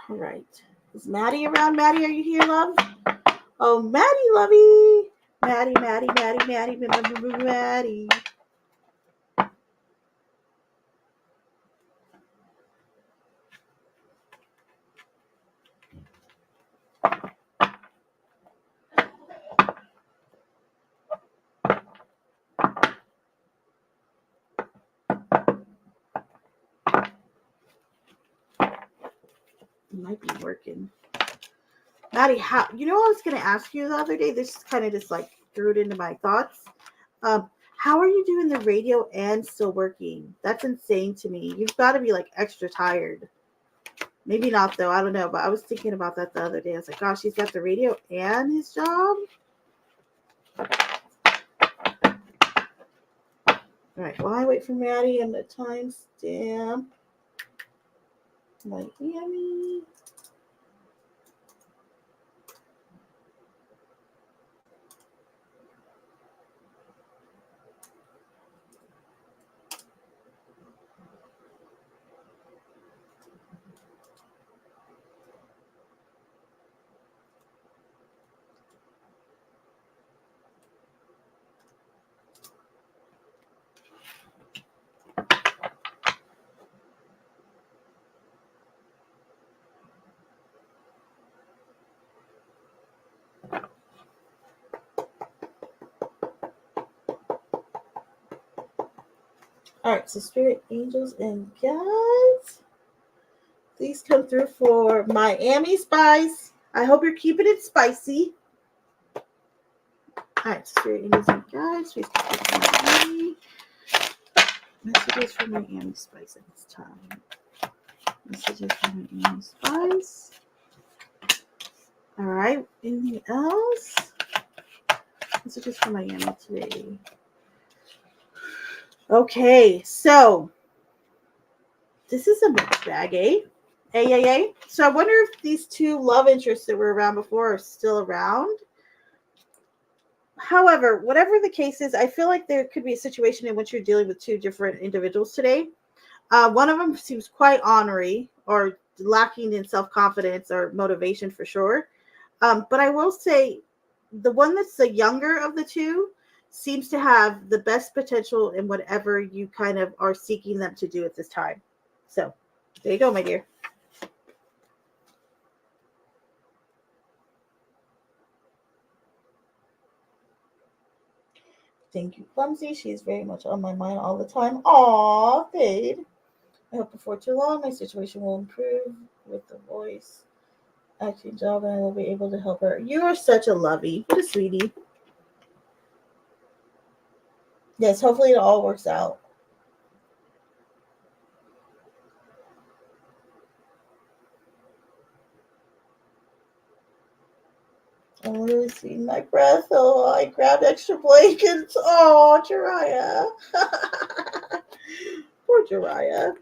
All right. Is Maddie around? Maddie, are you here, love? Oh, Maddie, lovey. Maddie. It might be working. Maddie, how, you know what I was going to ask you the other day? This kind of just like threw it into my thoughts. How are you doing the radio and still working? That's insane to me. You've got to be like extra tired. Maybe not though. I don't know. But I was thinking about that the other day. I was like, gosh, he's got the radio and his job. All right. While I wait for Maddie and the timestamp. Miami. All right, so spirit, angels, and guides, please come through for Miami Spice. I hope you're keeping it spicy. All right, spirit, angels, and guides, please come through for Miami. Messages for Miami Spice at this time. Messages for Miami Spice. All right, anything else? Messages for Miami today. Okay, so this is a mixed bag, eh? So I wonder if these two love interests that were around before are still around. However, whatever the case is, I feel like there could be a situation in which you're dealing with two different individuals today. One of them seems quite ornery or lacking in self-confidence or motivation for sure. But I will say the one that's the younger of the two seems to have the best potential in whatever you kind of are seeking them to do at this time. So there you go, my dear. Thank you, Clumsy. She is very much on my mind all the time. Aw, Fade. I hope before too long my situation will improve with the voice acting job and I will be able to help her. You are such a lovey. What a sweetie. Yes, hopefully it all works out. I'm literally seeing my breath. Oh, I grabbed extra blankets. Oh, Jiraiya. Poor Jiraiya.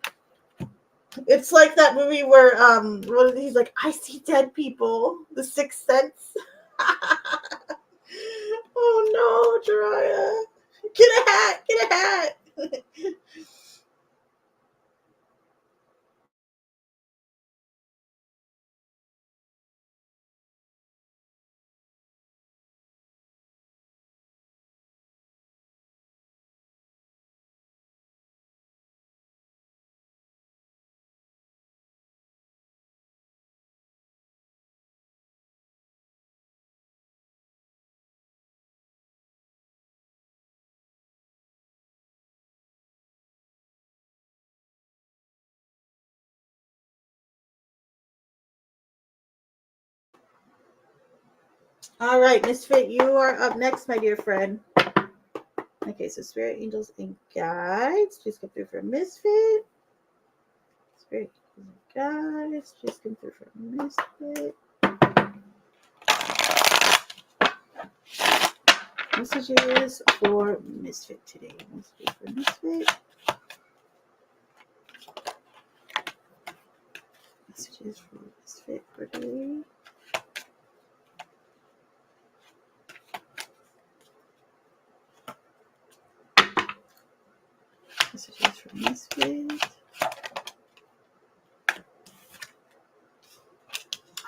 It's like that movie where he's like, I see dead people. The Sixth Sense. Oh no, Jiraiya. Get a hat. Get a hat. All right, Misfit, you are up next, my dear friend. Okay, so Spirit, Angels, and Guides, please come through for Misfit. Spirit, Angels, and Guides, please come through for Misfit. Messages for Misfit today. Messages for Misfit. Messages Messages from Misfit.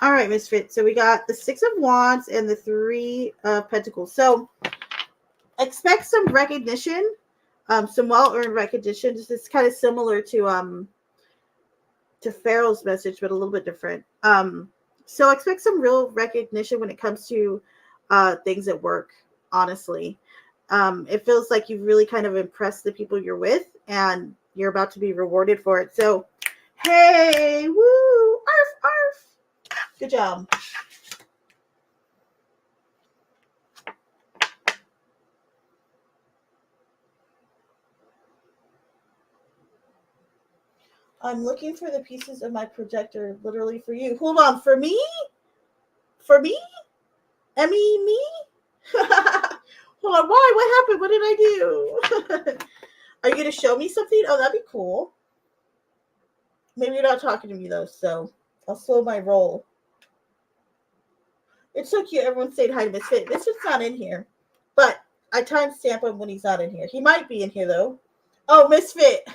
All right, Misfit. So we got the Six of Wands and the Three of Pentacles. So expect some recognition, some well-earned recognition. This is kind of similar to Farrell's message, but a little bit different. So expect some real recognition when it comes to things at work, honestly. It feels like you've really kind of impressed the people you're with, and you're about to be rewarded for it. So, hey, woo, arf, arf. Good job. I'm looking for the pieces of my projector literally for you. Hold on, for me? For me? Emmy, me? Hold on, why? What happened? What did I do? Are you going to show me something? Oh, that'd be cool. Maybe you're not talking to me, though, so I'll slow my roll. It's so cute. Everyone's saying hi to Misfit. Misfit's not in here, but I timestamp him when he's not in here. He might be in here, though. Oh, Misfit.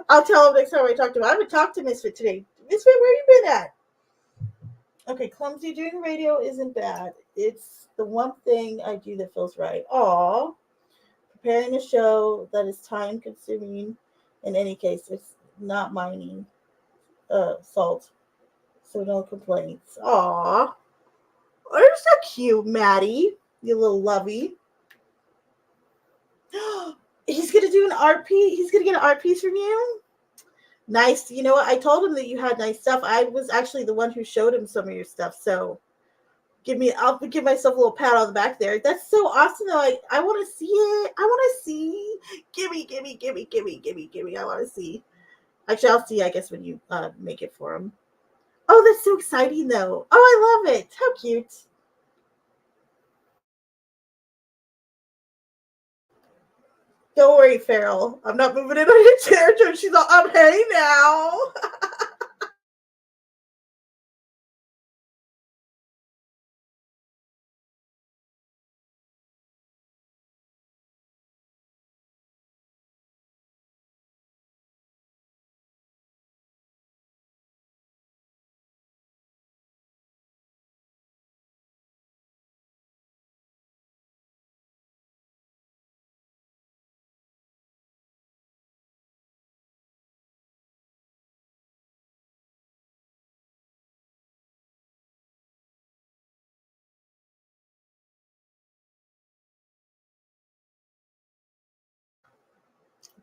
I'll tell him next time I talk to him. I haven't talked to Misfit today. Misfit, where you been at? Okay, clumsy doing radio isn't bad. It's the one thing I do that feels right. Aw. Preparing a show that is time consuming. In any case, it's not mining salt. So no complaints. Aw. Oh, you're so cute, Maddie. You little lovey. He's gonna do an art piece. He's gonna get an art piece from you. Nice. You know what? I told him that you had nice stuff. I was actually the one who showed him some of your stuff. So I'll give myself a little pat on the back there. That's so awesome though. I want to see it. I want to see. Gimme. I want to see. Actually, I'll see, I guess, when you make it for him. Oh, that's so exciting though. Oh, I love it. How cute. Don't worry, Farrell. I'm not moving in on your chair. She's all, I'm hey now.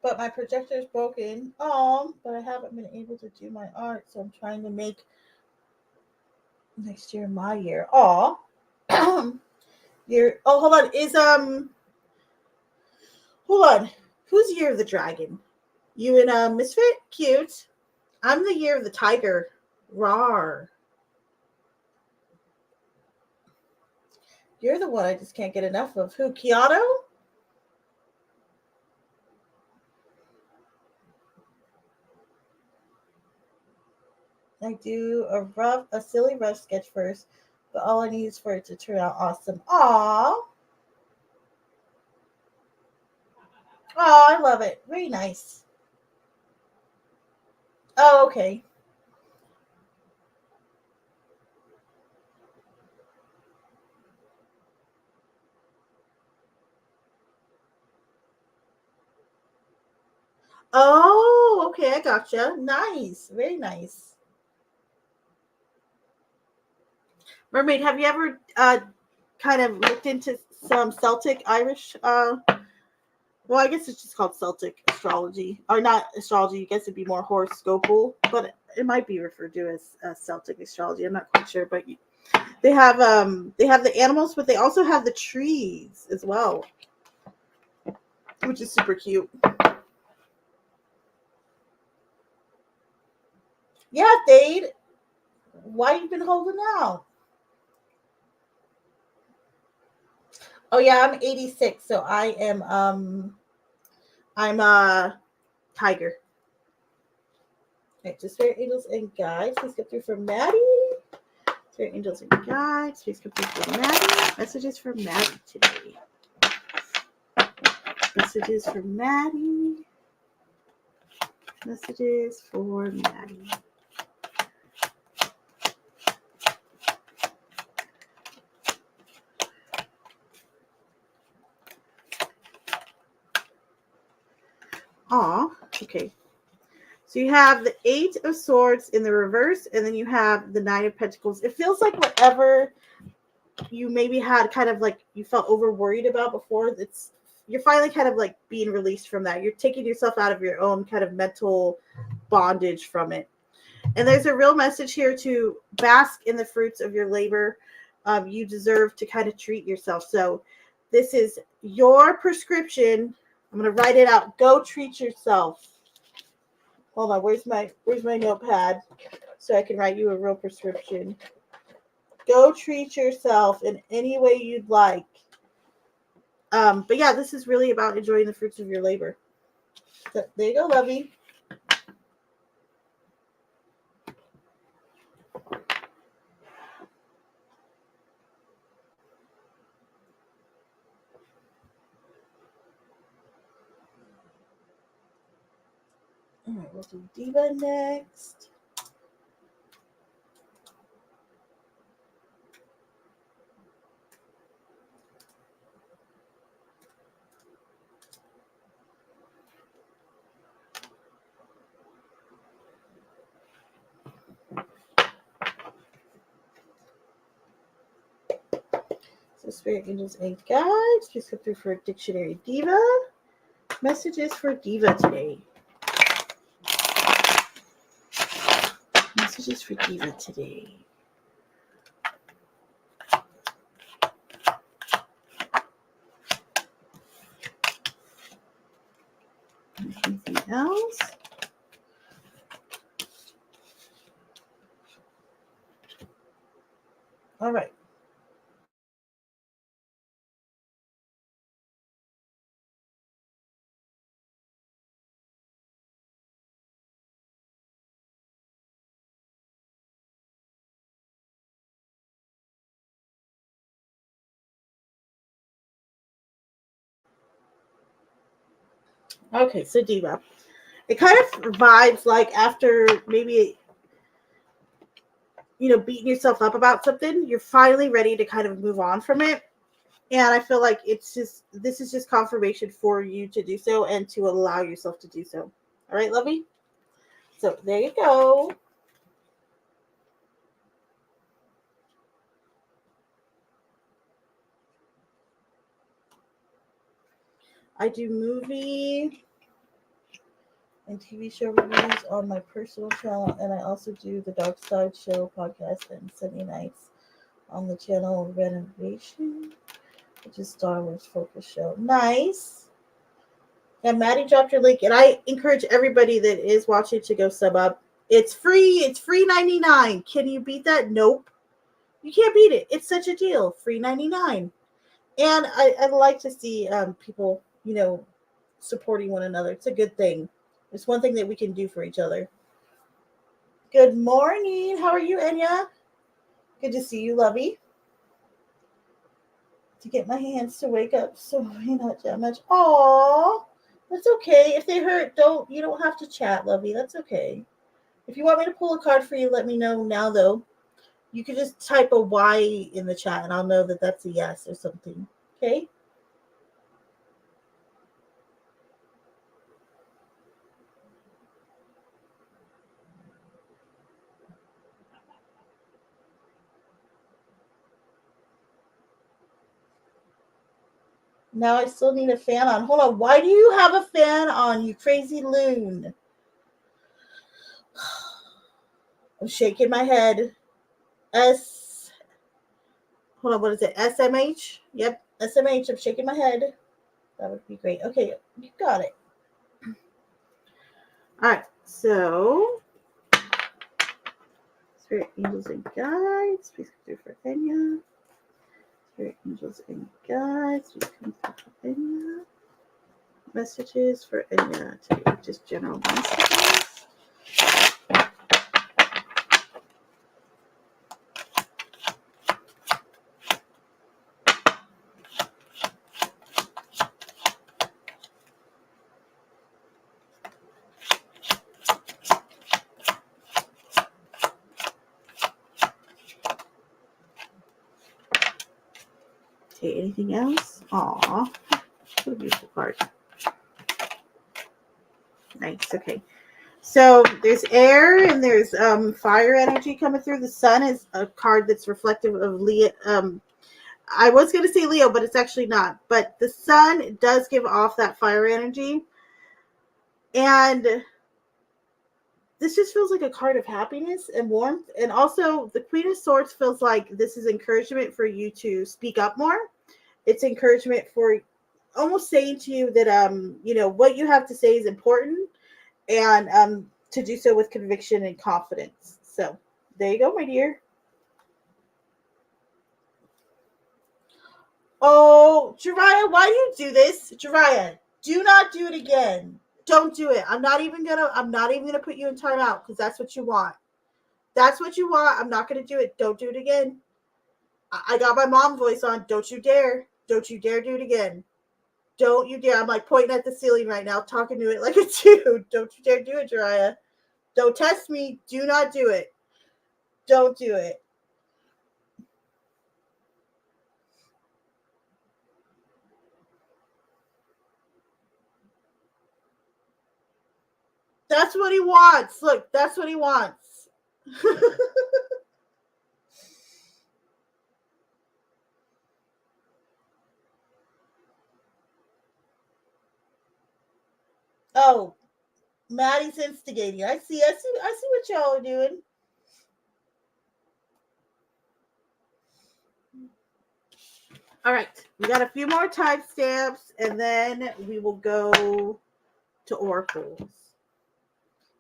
But my projector's broken. Oh, but I haven't been able to do my art, so I'm trying to make next year my year. Oh, hold on. Hold on. Who's Year of the Dragon? You and Misfit? Cute. I'm the Year of the Tiger. Rawr. You're the one I just can't get enough of. Who, Keanu? I do a silly rough sketch first, but all I need is for it to turn out awesome. Aw. Oh, I love it. Very nice. Oh, okay. Oh, okay. I gotcha. Nice. Very nice. Mermaid, have you ever kind of looked into some Celtic Irish well, I guess it's just called Celtic astrology, or not astrology. I guess it'd be more horoscopal, but it might be referred to as Celtic astrology. I'm not quite sure, but they have the animals, but they also have the trees as well, which is super cute. Yeah, Thade, why you been holding out? Oh yeah, I'm 86, so I'm a tiger. Right, just spirit angels and guides. Please get through for Maddie. Spirit angels and guides. Please get through for Maddie. Messages for Maddie today. Messages for Maddie. Messages for Maddie. Aw, okay. So you have the 8 of Swords in the reverse, and then you have the 9 of Pentacles. It feels like whatever you maybe had kind of like you felt over worried about before, you're finally kind of like being released from that. You're taking yourself out of your own kind of mental bondage from it. And there's a real message here to bask in the fruits of your labor. You deserve to kind of treat yourself. So this is your prescription. I'm going to write it out. Go treat yourself. Hold on. Where's my notepad so I can write you a real prescription? Go treat yourself in any way you'd like. But yeah, this is really about enjoying the fruits of your labor. So, there you go, lovey. All right, we'll do Diva next. So Spirit, Angels, and Guides, please come through for Dictionary Diva. Messages for Diva today. Messages for Diva today. Anything else? All right. Okay, so Diva. It kind of vibes like after maybe, beating yourself up about something, you're finally ready to kind of move on from it. And I feel like this is just confirmation for you to do so and to allow yourself to do so. All right, lovey? So there you go. I do movie and TV show reviews on my personal channel, and I also do the Dark Side Show podcast on Sunday nights on the channel Renovation, which is Star Wars focus show. Nice. And Maddie dropped your link, and I encourage everybody that is watching to go sub up. It's free. It's free 99. Can you beat that? Nope. You can't beat it. It's such a deal. Free 99. And I like to see people, supporting one another. It's a good thing. It's one thing that we can do for each other. Good morning. How are you, Enya? Good to see you, lovey. To get my hands to wake up so not that much. Aww. That's okay. If they hurt, you don't have to chat, lovey. That's okay. If you want me to pull a card for you, let me know now, though. You can just type a Y in the chat, and I'll know that that's a yes or something. Okay? Now I still need a fan on. Hold on. Why do you have a fan on, you crazy loon? I'm shaking my head. Hold on. What is it? SMH? Yep. SMH. I'm shaking my head. That would be great. Okay. You got it. All right. So, Spirit, Angels, and Guides. Please come through for Enya. Spirit, Angels, and Guides. Please come through for Enya. Messages for Enya today. Just general messages. Anything else? Aw, what a beautiful card. Nice. Okay. So there's air and there's fire energy coming through. The sun is a card that's reflective of Leo. I was going to say Leo, but it's actually not. But the sun does give off that fire energy. And this just feels like a card of happiness and warmth. And also the Queen of Swords feels like this is encouragement for you to speak up more. It's encouragement for almost saying to you that, what you have to say is important, and to do so with conviction and confidence. So there you go, my dear. Oh, Jariah, why do you do this? Jariah, do not do it again. Don't do it. I'm not even gonna put you in timeout because that's what you want. That's what you want. I'm not gonna do it. Don't do it again. I got my mom voice on. Don't you dare. Don't you dare do it again. Don't you dare. I'm like pointing at the ceiling right now, talking to it like a dude. Don't you dare do it, Jariah. Don't test me. Do not do it. Don't do it. That's what he wants. Look, that's what he wants. Oh, Maddie's instigating. I see what y'all are doing. All right, we got a few more timestamps, and then we will go to oracles.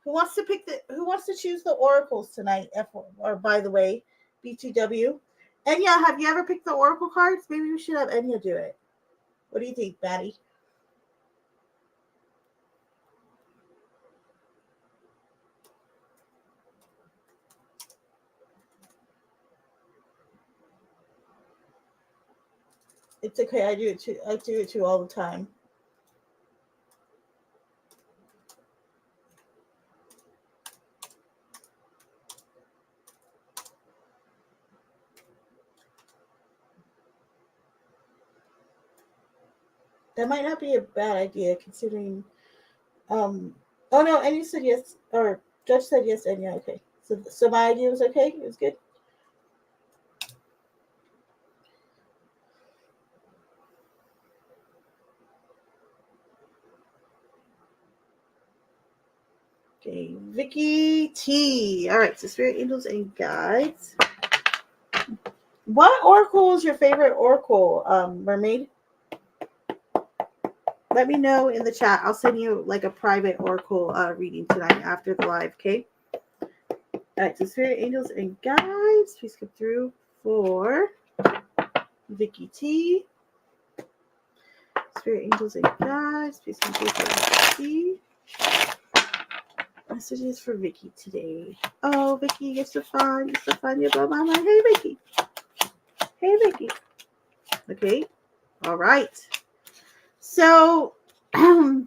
Who wants to choose the oracles tonight? Or by the way, B2W. Enya, have you ever picked the oracle cards? Maybe we should have Enya do it. What do you think, Maddie? It's okay. I do it too. I do it too all the time. That might not be a bad idea considering. Oh no, and you said yes, or Judge said yes, and yeah, okay. So my idea was okay. It was good. Okay, Vicky T. All right, so spirit angels and guides. What oracle is your favorite oracle, Mermaid? Let me know in the chat. I'll send you like a private oracle reading tonight after the live. Okay. All right, so spirit angels and guides, please come through for Vicky T. Spirit angels and guides, please come through for Vicky T. Messages for Vicky today. Oh, Vicky, you're so fun. You're so fun. You're blow my mind. Hey, Vicky. Hey, Vicky. Okay. All right. So, we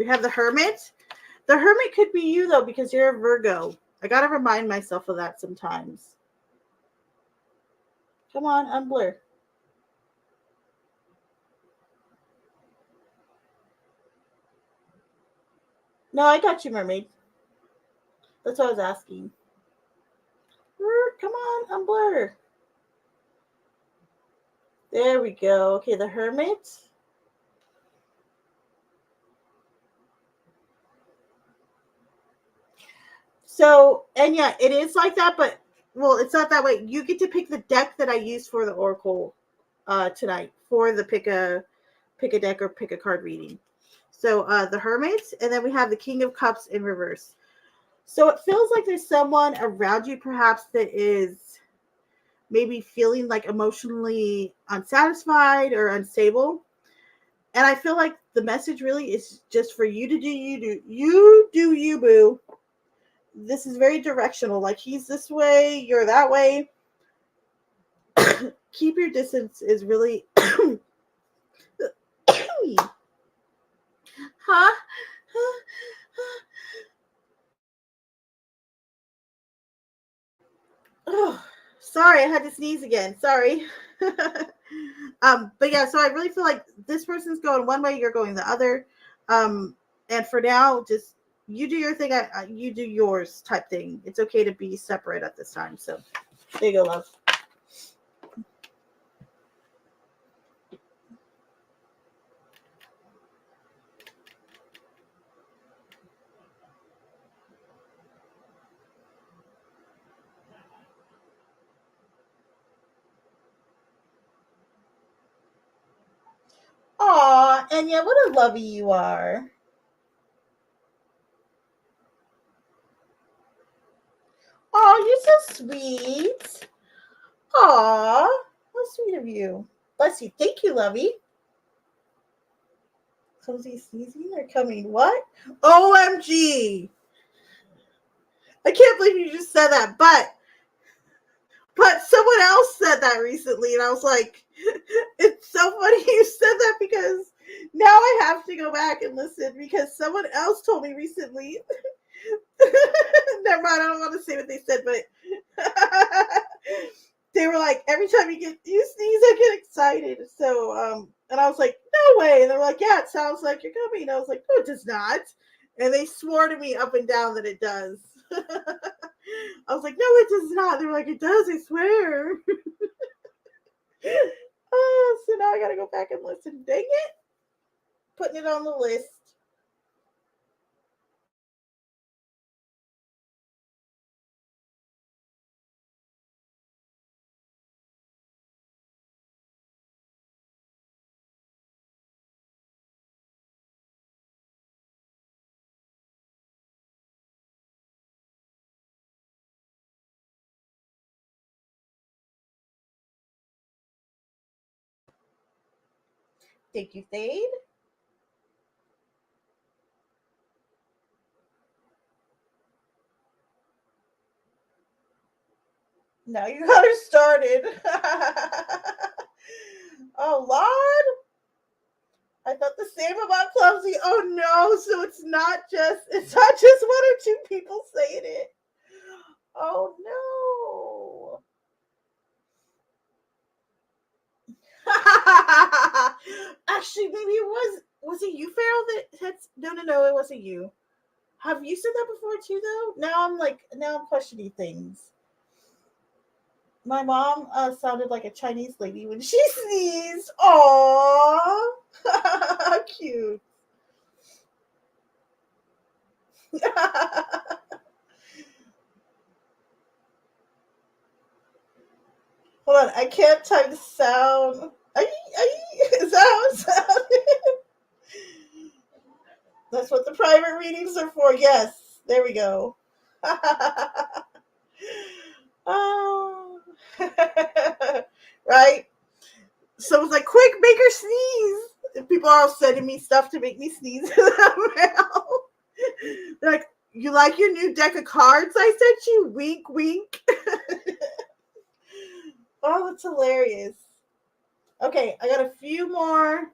have the Hermit. The Hermit could be you, though, because you're a Virgo. I got to remind myself of that sometimes. Come on, unblur. No, I got you, Mermaid. That's what I was asking. Come on, unblur. There we go. Okay, the Hermit. So, and yeah, it is like that, but well, it's not that way. You get to pick the deck that I use for the Oracle tonight for the pick a deck or pick a card reading. So the Hermit, and then we have the King of Cups in reverse. So it feels like there's someone around you perhaps that is maybe feeling like emotionally unsatisfied or unstable. And I feel like the message really is just for you to do you, boo. This is very directional. Like he's this way, you're that way. Keep your distance is really huh? Sorry, I had to sneeze again. Sorry. But yeah, so I really feel like this person's going one way, you're going the other. And for now, just you do your thing, you do yours type thing. It's okay to be separate at this time. So there you go, love. Aw, Enya, what a lovey you are. Oh, you're so sweet. Aw, how sweet of you. Bless you. Thank you, lovey. Cozy sneezing or coming? What? OMG. I can't believe you just said that, but someone else said that recently, and I was like, it's so funny you said that because now I have to go back and listen because someone else told me recently. Never mind, I don't want to say what they said, but they were like, every time you sneeze, I get excited. So, and I was like, no way. And they're like, yeah, it sounds like you're coming. And I was like, no, it does not. And they swore to me up and down that it does. I was like, no, it does not. They were like, it does, I swear. Oh, so now I gotta go back and listen. Dang it. Putting it on the list. Thank you, Thade. Now you got her started. Oh, Lord. I thought the same about clumsy. Oh no, so it's not just one or two people saying it. Oh no. Actually, maybe it was it you, Farrell, that had no, it wasn't you. Have you said that before too though? Now I'm questioning things. My mom sounded like a Chinese lady when she sneezed. Aww. How cute. Hold on, I can't type sound. Is that how it sounded? That's what the private readings are for. Yes, there we go. Oh. Right? So it was like, quick, make her sneeze. And people are all sending me stuff to make me sneeze in the mail. They're like, you like your new deck of cards I sent you? Wink, wink. Oh, that's hilarious. Okay, I got a few more,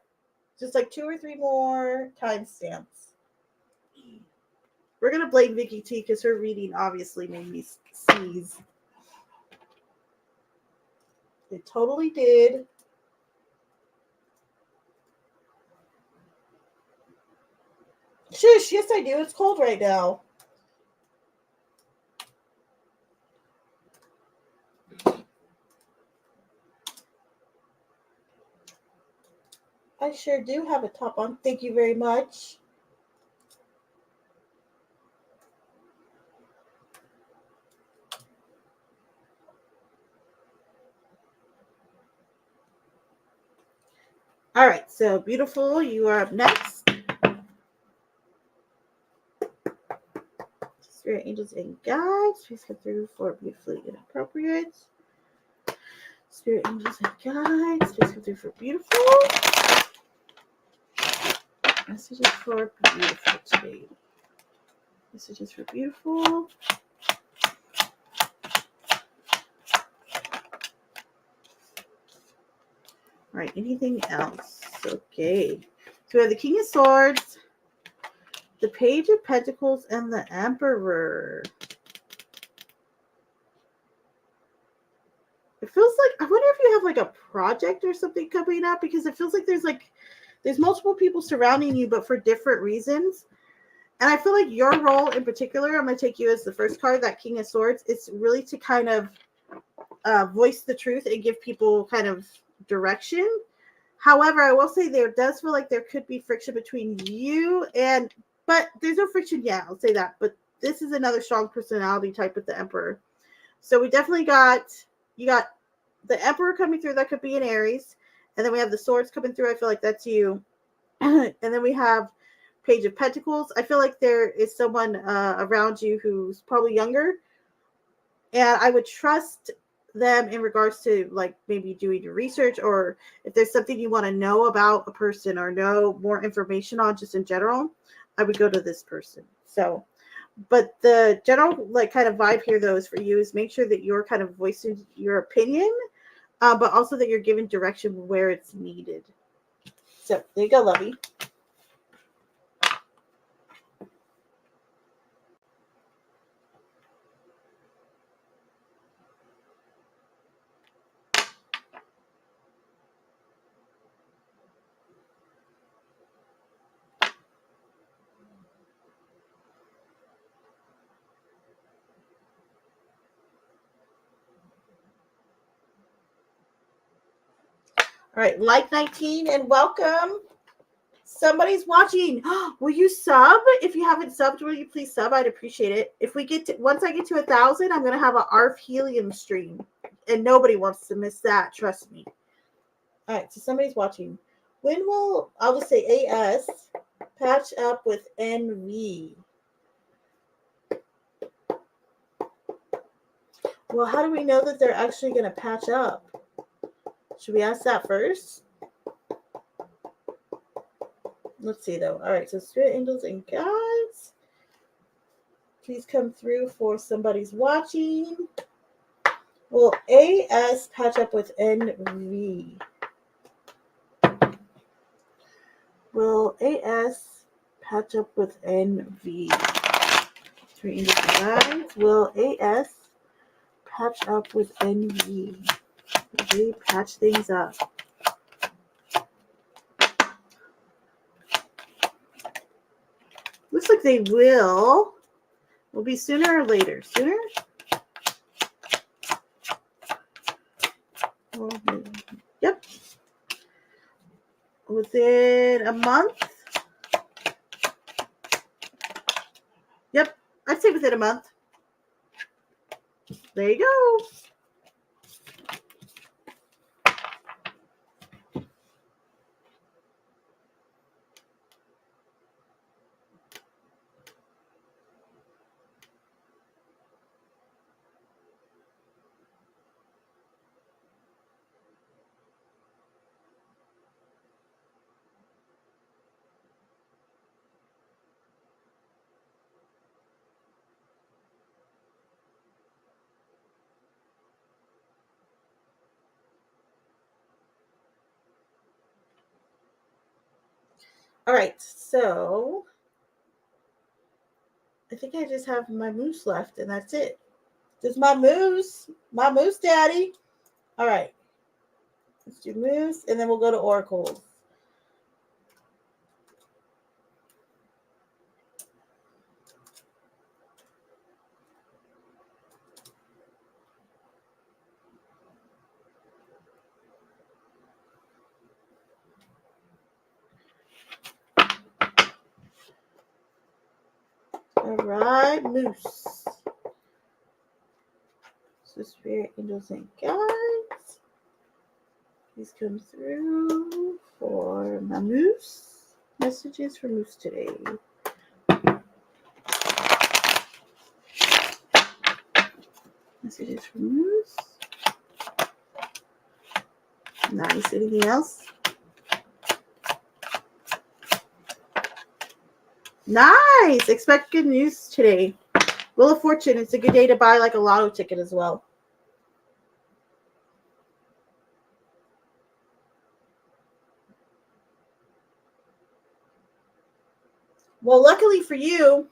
just like 2 or 3 more timestamps. We're going to blame Vicky T because her reading obviously made me sneeze. It totally did. Shush, yes I do. It's cold right now. I sure do have a top on. Thank you very much. All right, so beautiful, you are up next. Spirit angels and guides, please come through for beautifully inappropriate. Spirit angels and guides, please come through for beautiful. Messages for beautiful today. Messages for beautiful. All right, anything else? Okay. So we have the King of Swords, the Page of Pentacles, and the Emperor. it feels like, I wonder if you have like a project or something coming up, because it feels like there's multiple people surrounding you, but for different reasons. And I feel like your role in particular, I'm going to take you as the first card, that King of Swords. It's really to kind of voice the truth and give people kind of direction. However, I will say there does feel like there could be friction between you and, but there's no friction yet. I'll say that. But this is another strong personality type with the Emperor. So we definitely you got the Emperor coming through. That could be an Aries. And then we have the Swords coming through. I feel like that's you. And then we have Page of Pentacles. I feel like there is someone around you who's probably younger. And I would trust them in regards to like maybe doing your research, or if there's something you want to know about a person or know more information on just in general, I would go to this person. So, but the general like kind of vibe here though is for you is make sure that you're kind of voicing your opinion, but also that you're giving direction where it's needed. So there you go, lovey. All right, like 19 and welcome. Somebody's watching. Will you sub? If you haven't subbed, will you please sub? I'd appreciate it. If we get to, once I get to 1,000, I'm gonna have an ARF helium stream, and nobody wants to miss that. Trust me. All right, so somebody's watching. When will, I'll just say AS patch up with NV? Well, how do we know that they're actually gonna patch up? Should we ask that first? Let's see though. All right, so spirit angels and guides, please come through for somebody's watching. Will AS patch up with NV? Will AS patch up with NV? Spirit angels and guides. Will AS patch up with NV? Will they patch things up? Looks like they will. Will be sooner or later? Sooner? Yep. Within a month? Yep. I'd say within a month. There you go. All right, so I think I just have my moose left, and that's it. Just my moose daddy. All right, let's do moose, and then we'll go to oracles. All right, moose. So spirit angels and guides, please come through for my moose. Messages for moose today. Messages for moose. Nice. Anything else? Nice. Expect good news today. Wheel of Fortune. It's a good day to buy like a lotto ticket as well. Well, luckily for you,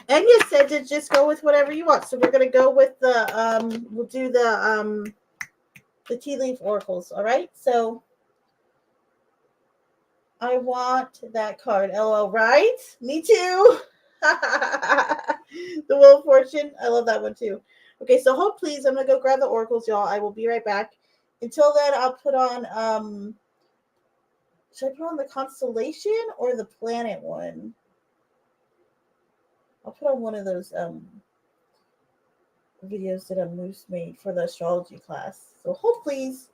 And you said to just go with whatever you want. So we're gonna go with the we'll do the tea leaf oracles, all right? So I want that card. LOL, right? Me too. The Wheel of Fortune. I love that one too. Okay, so hold please. I'm gonna go grab the oracles, y'all. I will be right back. Until then, I'll put on should I put on the constellation or the planet one? I'll put on one of those videos that a moose made for the astrology class. So hold please.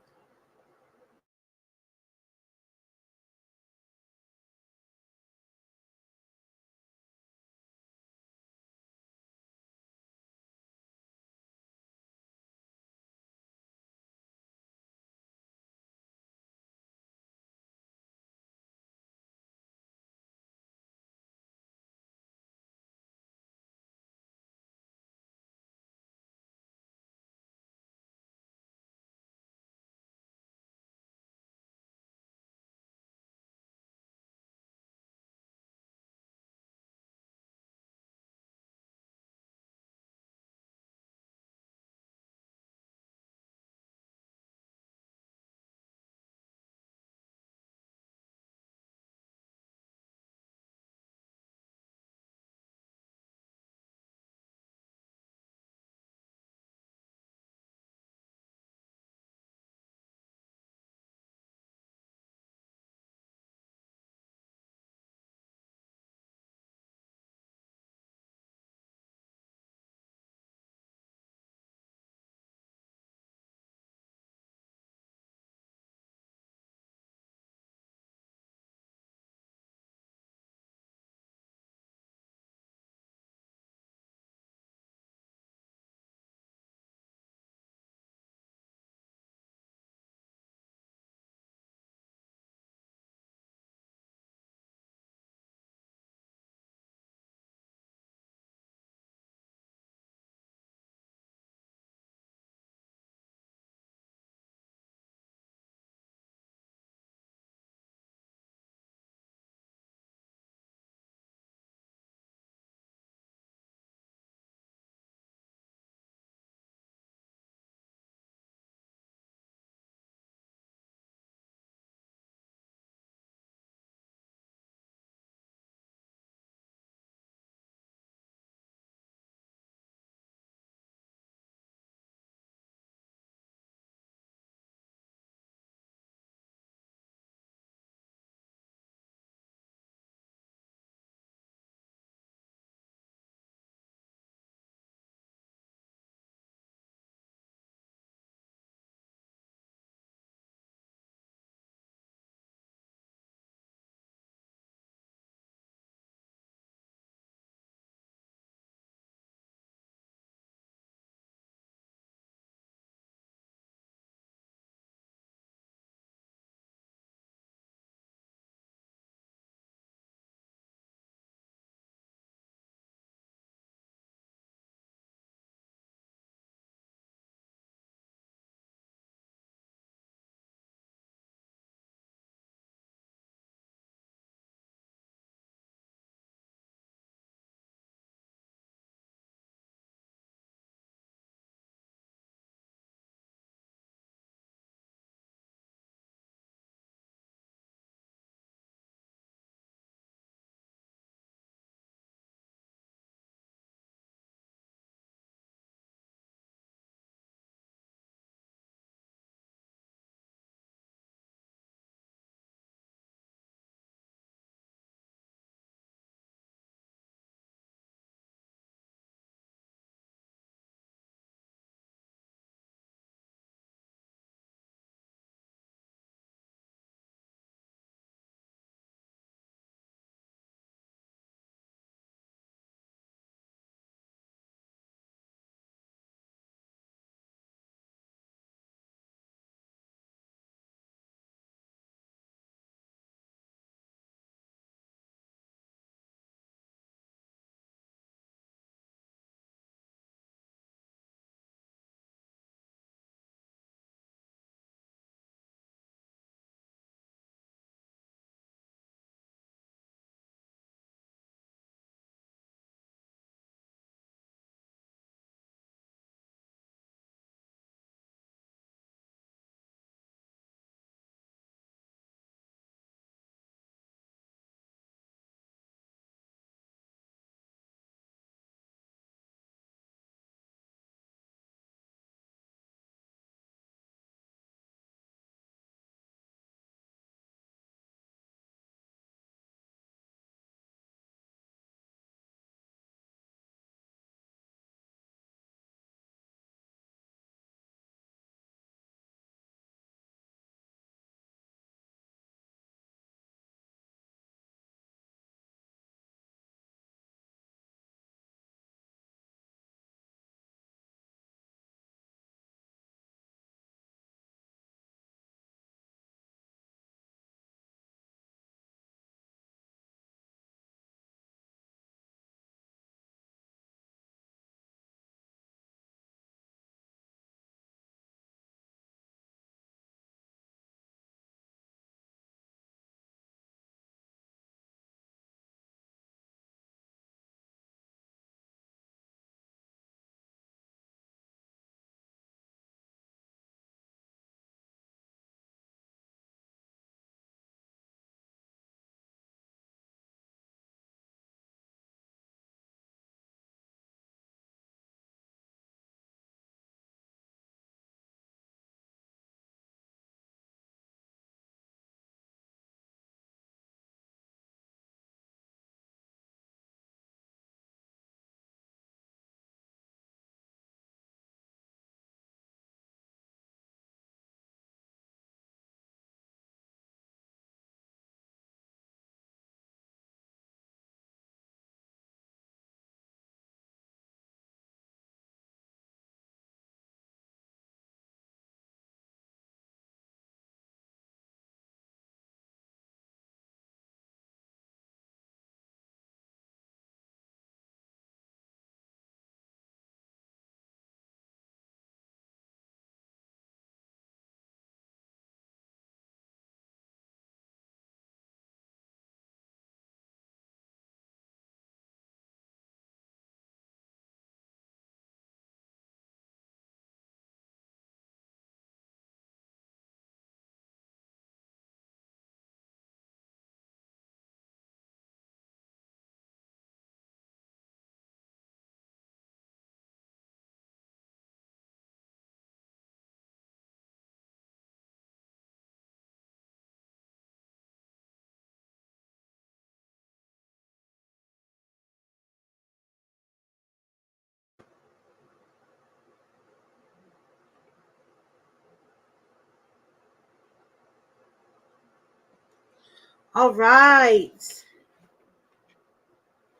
All right.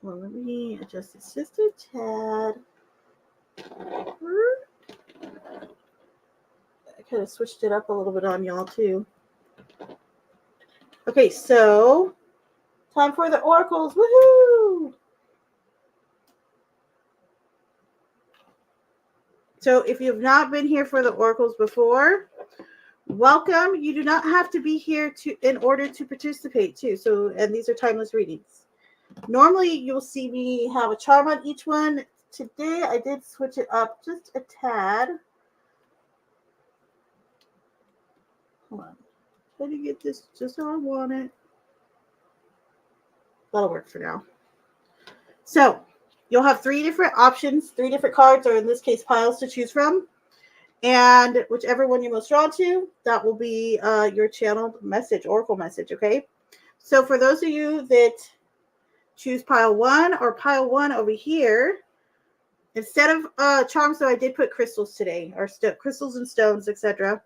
Well, let me adjust this just a tad. I kind of switched it up a little bit on y'all too. Okay, so time for the oracles. Woohoo! So if you've not been here for the oracles before, welcome. You do not have to be here in order to participate too. So, and these are timeless readings. Normally you'll see me have a charm on each one. Today I did switch it up just a tad. Hold on. Try to get this just how I want it. That'll work for now. So you'll have 3 different options, 3 different cards, or in this case piles to choose from. And whichever one you're most drawn to, that will be your channeled message, oracle message, okay? So for those of you that choose pile 1 or pile 1 over here, instead of charms, so I did put crystals today, or crystals and stones, etc.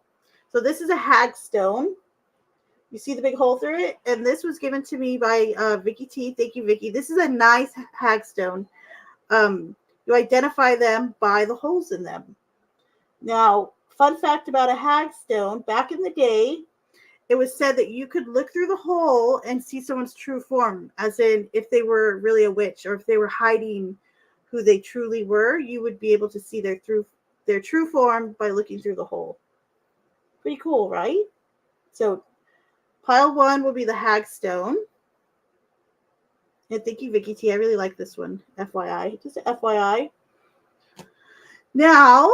So this is a hag stone. You see the big hole through it? And this was given to me by Vicky T. Thank you, Vicky. This is a nice hag stone. You identify them by the holes in them. Now, fun fact about a hag stone, back in the day, it was said that you could look through the hole and see someone's true form, as in if they were really a witch or if they were hiding who they truly were, you would be able to see their true form by looking through the hole. Pretty cool, right? So pile 1 will be the hag stone. And thank you, Vicky T. I really like this one. FYI. Just FYI. Now,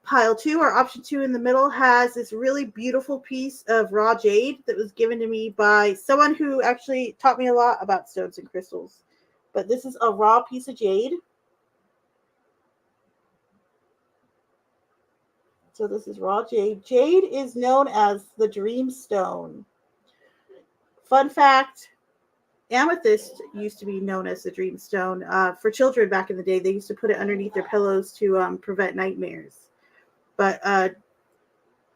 pile 2, or option 2 in the middle, has this really beautiful piece of raw jade that was given to me by someone who actually taught me a lot about stones and crystals. But this is a raw piece of jade. So this is raw jade. Jade is known as the dream stone. Fun fact, amethyst used to be known as the dream stone. For children back in the day, they used to put it underneath their pillows to prevent nightmares. But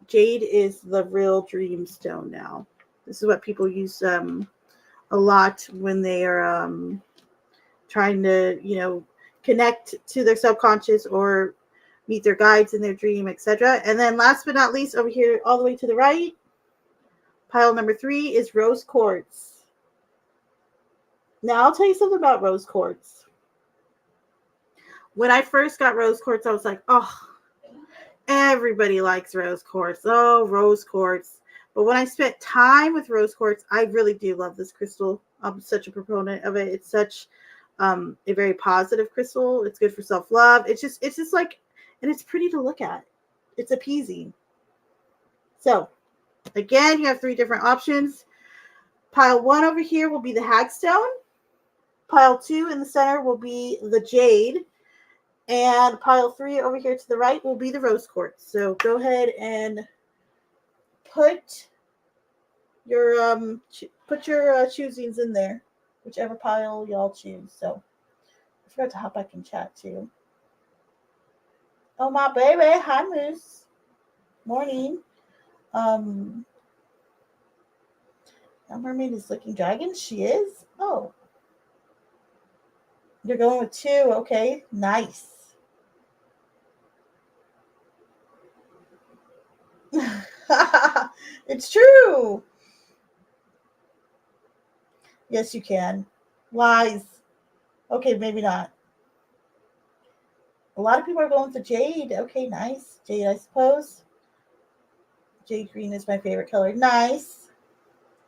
jade is the real dream stone now. This is what people use a lot when they are trying to, connect to their subconscious or meet their guides in their dream, etc. And then last but not least, over here, all the way to the right, pile number 3 is rose quartz. Now, I'll tell you something about rose quartz. When I first got rose quartz, I was like, oh, everybody likes rose quartz. Oh, rose quartz. But when I spent time with rose quartz, I really do love this crystal. I'm such a proponent of it. It's such a very positive crystal. It's good for self-love. It's just like, and it's pretty to look at. It's appeasing. So, again, you have 3 different options. Pile 1 over here will be the hagstone. Pile 2 in the center will be the jade. And pile 3 over here to the right will be the rose quartz. So go ahead and put your choosings in there, whichever pile y'all choose. So I forgot to hop back in chat too. Oh, my baby. Hi, Moose. Morning. That mermaid is looking dragon. She is? Oh. You're going with 2. Okay. Nice. It's true. Yes, you can. Lies. Okay, maybe not. A lot of people are going for jade. Okay, nice. Jade, I suppose. Jade green is my favorite color. Nice.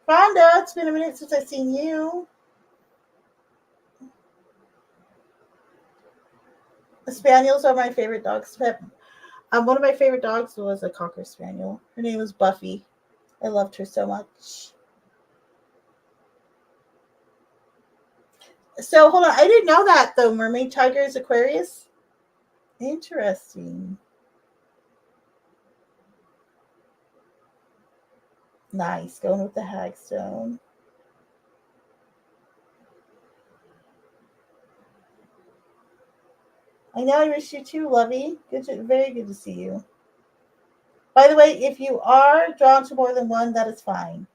Fonda, it's been a minute since I've seen you. The spaniels are my favorite dogs. One of my favorite dogs was a Cocker Spaniel. Her name was Buffy. I loved her so much. So, hold on. I didn't know that, though. Mermaid Tiger is Aquarius. Interesting. Nice. Going with the hagstone. I know I miss you too, Lovey. Very good to see you. By the way, if you are drawn to more than one, that is fine.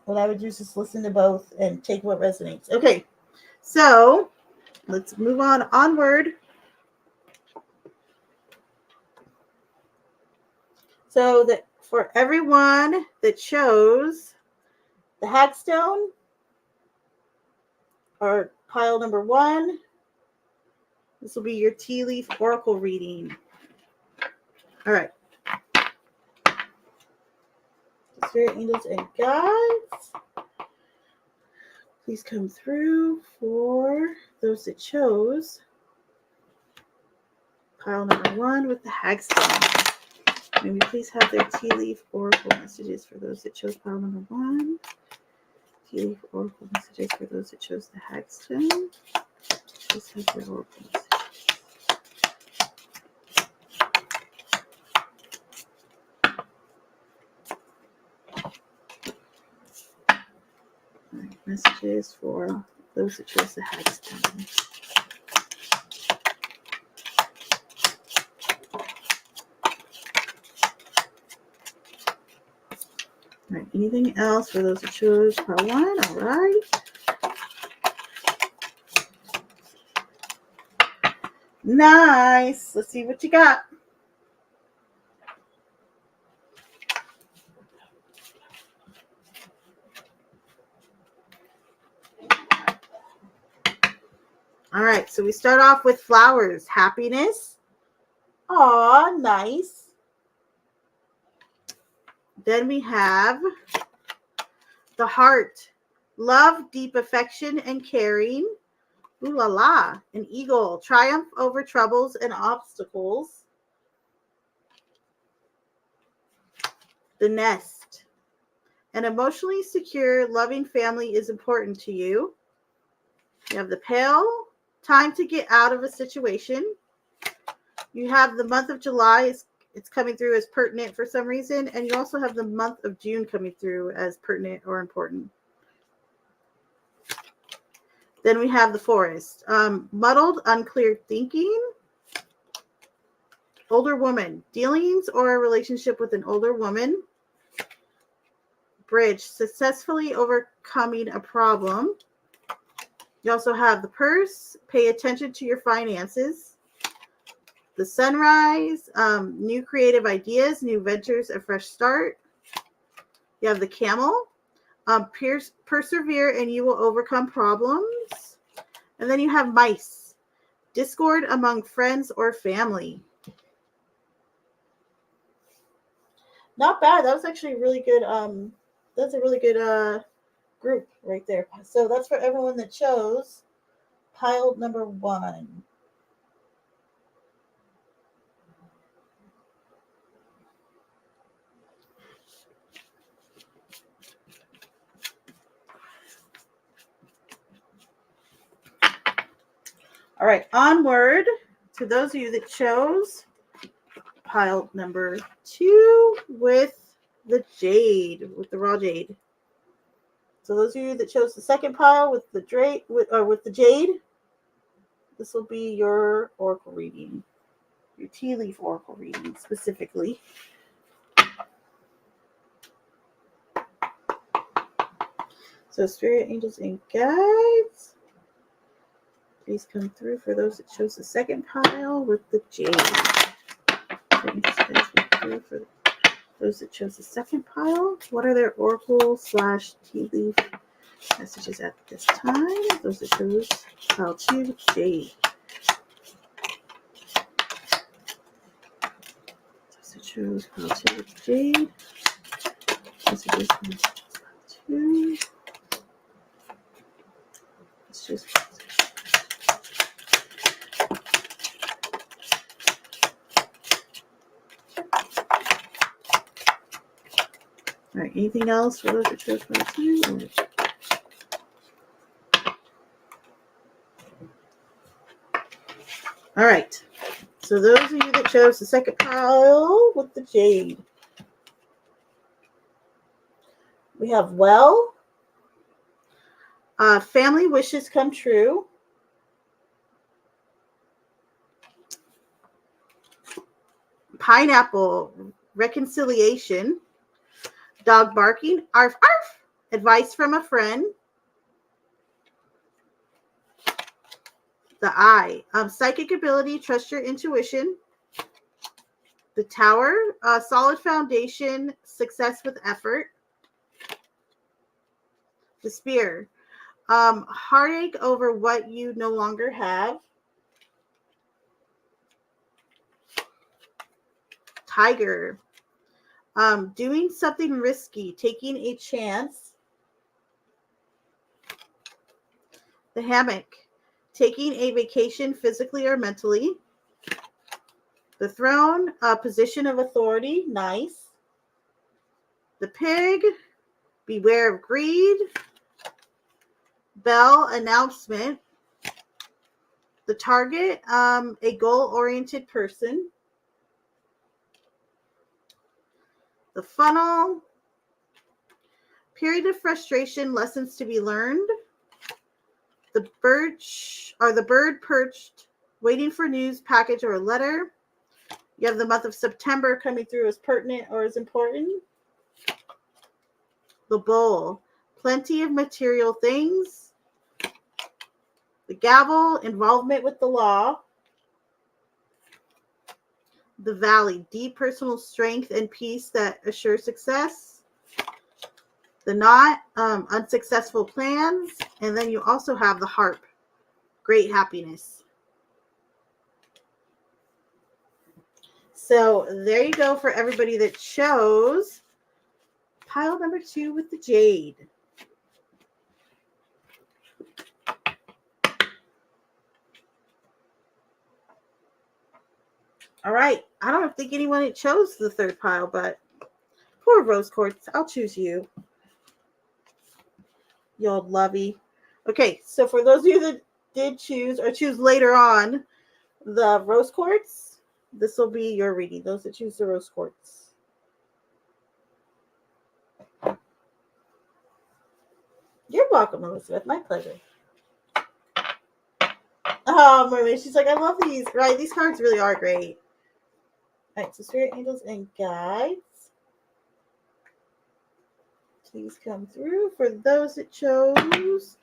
what I would do is just listen to both and take what resonates. Okay, so let's move onward. So that for everyone that chose the Hagstone or pile number 1, this will be your tea leaf oracle reading. All right. Spirit, angels, and guides, please come through for those that chose pile number 1 with the Hagstone. May we please have their tea leaf oracle messages for those that chose pile number 1. Tea leaf oracle messages for those that chose the Hagstone. Please have their oracle messages. All right, messages for those that chose the Hagstone. All right, anything else for those that chose pile 1? All right. Nice. Let's see what you got. All right, so we start off with flowers. Happiness. Aw, nice. Then we have the heart. Love, deep affection, and caring. Ooh la la. An eagle. Triumph over troubles and obstacles. The nest. An emotionally secure, loving family is important to you. You have the pail. Time to get out of a situation. You have the month of July. It's coming through as pertinent for some reason. And you also have the month of June coming through as pertinent or important. Then we have the forest. Muddled, unclear thinking. Older woman. Dealings or a relationship with an older woman. Bridge. Successfully overcoming a problem. You also have the purse. Pay attention to your finances. The sunrise. New creative ideas. New ventures. A fresh start. You have the camel. Persevere and you will overcome problems. And then you have mice. Discord among friends or family. Not bad. That was actually really good. That's a really good group right there. So that's for everyone that chose pile number 1. All right, onward to those of you that chose pile number 2 with the jade, with the raw jade. So those of you that chose the second pile with the jade, this will be your oracle reading, your tea leaf oracle reading specifically. So spirit, angels, and guides, please come through for those that chose the second pile with the jade. For those that chose the second pile, what are their oracle / tea leaf messages at this time? Those that chose pile 2 with jade. Those that chose pile 2 with jade. Messages from pile 2. Let's just. All right, anything else for those that chose pile 2? All right. So those of you that chose the second pile with the jade, we have family wishes come true. Pineapple, reconciliation. Dog barking, arf, arf. advice from a friend. The Eye, psychic ability, trust your intuition. The Tower, solid foundation, success with effort. The Spear, heartache over what you no longer have. Tiger, doing something risky, taking a chance. The Hammock, taking a vacation physically or mentally. The Throne, a position of authority, nice. The Pig, beware of greed. Bell, announcement. The Target, a goal-oriented person. The Funnel, period of frustration, lessons to be learned. The Birch, or the Bird perched, waiting for news, package, or a letter. You have the month of September coming through as pertinent or as important. The Bull, plenty of material things. The Gavel, involvement with the law. The Valley, deep personal strength and peace that assure success. The Knot, unsuccessful plans. And then you also have the Harp, great happiness. So there you go for everybody that chose pile number 2 with the Jade. All right. I don't think anyone chose the third pile, but poor Rose Quartz. I'll choose you. You old lovey. Okay, so for those of you that did choose or choose later on the Rose Quartz, this will be your reading. Those that choose the Rose Quartz. You're welcome, Elizabeth. My pleasure. Oh, Mermaid. She's like, I love these. Right, these cards really are great. All right, so Spirit Angels and Guides. Please come through for those that chose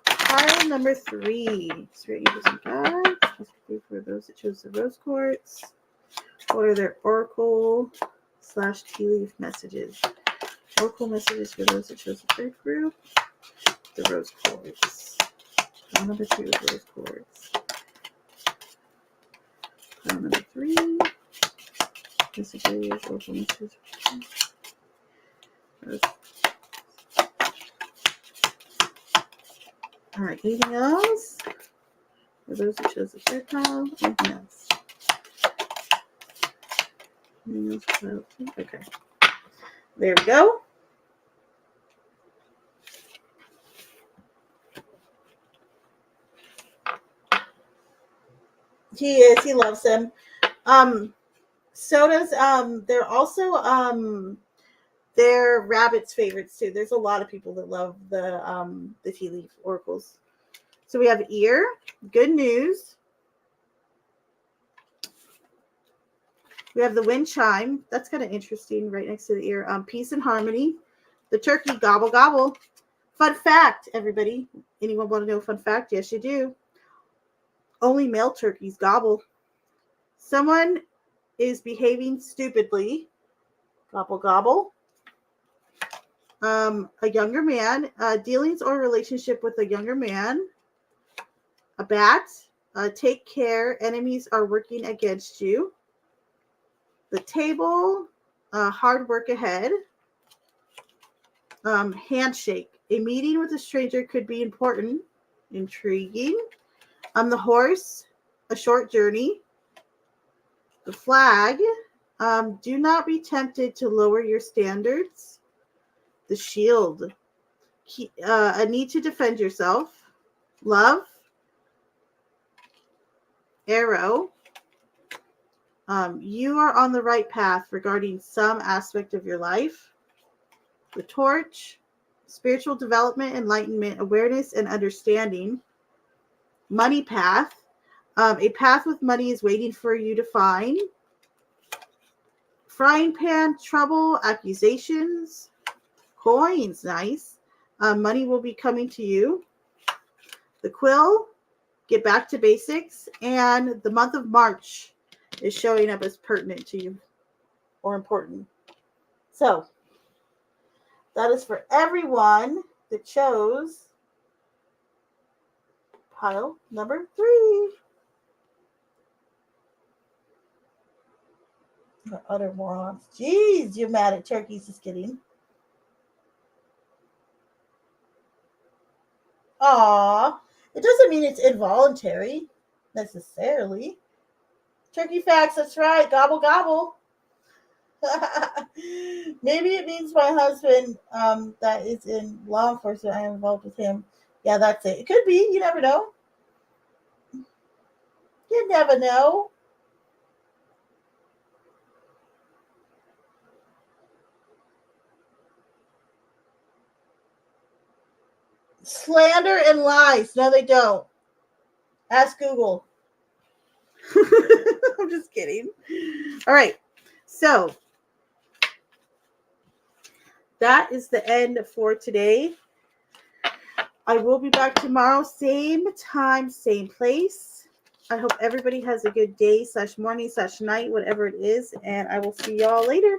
pile number 3. Spirit Angels and Guides. Please come through for those that chose the Rose Quartz. What are their Oracle / tea leaf messages? Oracle messages for those that chose the third group. The Rose Quartz. Pile number 2, Rose Quartz. Pile number 3. Messages, Oracle messages. Rose. All right, anything else? For those that chose the third pile, anything else? Anything else? Okay. There we go. He is. He loves them. So does they're also they're Rabbit's favorites too. There's a lot of people that love the tea leaf oracles. So we have Ear, good news. We have the Wind Chime. That's kind of interesting, right next to the Ear. Peace and harmony. The Turkey, gobble gobble. Fun fact, everybody. Anyone want to know a fun fact? Yes, you do. Only male turkeys gobble. Someone is behaving stupidly. Gobble gobble. A younger man. Dealings or relationship with a younger man. A bat. Take care. Enemies are working against you. The Table. Hard work ahead. Handshake. A meeting with a stranger could be important. Intriguing. The Horse. A short journey. The Flag. Do not be tempted to lower your standards. The Shield. A need to defend yourself. Love. Arrow. You are on the right path regarding some aspect of your life. The Torch. Spiritual development, enlightenment, awareness, and understanding. Money path. A path with money is waiting for you to find. Frying pan, trouble, accusations. Coins, nice. Money will be coming to you. The quill, get back to basics. And the month of March is showing up as pertinent to you or important. So that is for everyone that chose pile number 3. Utter morons. Jeez, you're mad at turkeys. Just kidding. Aw, it doesn't mean it's involuntary necessarily. Turkey facts, that's right. Gobble, gobble. Maybe it means my husband that is in law enforcement. I am involved with him. Yeah, that's it. It could be. You never know. You never know. Slander and lies. No, they don't. Ask Google. I'm just kidding. All right. So that is the end for today. I will be back tomorrow, same time, same place. I hope everybody has a good day /morning/night, whatever it is, and I will see y'all later.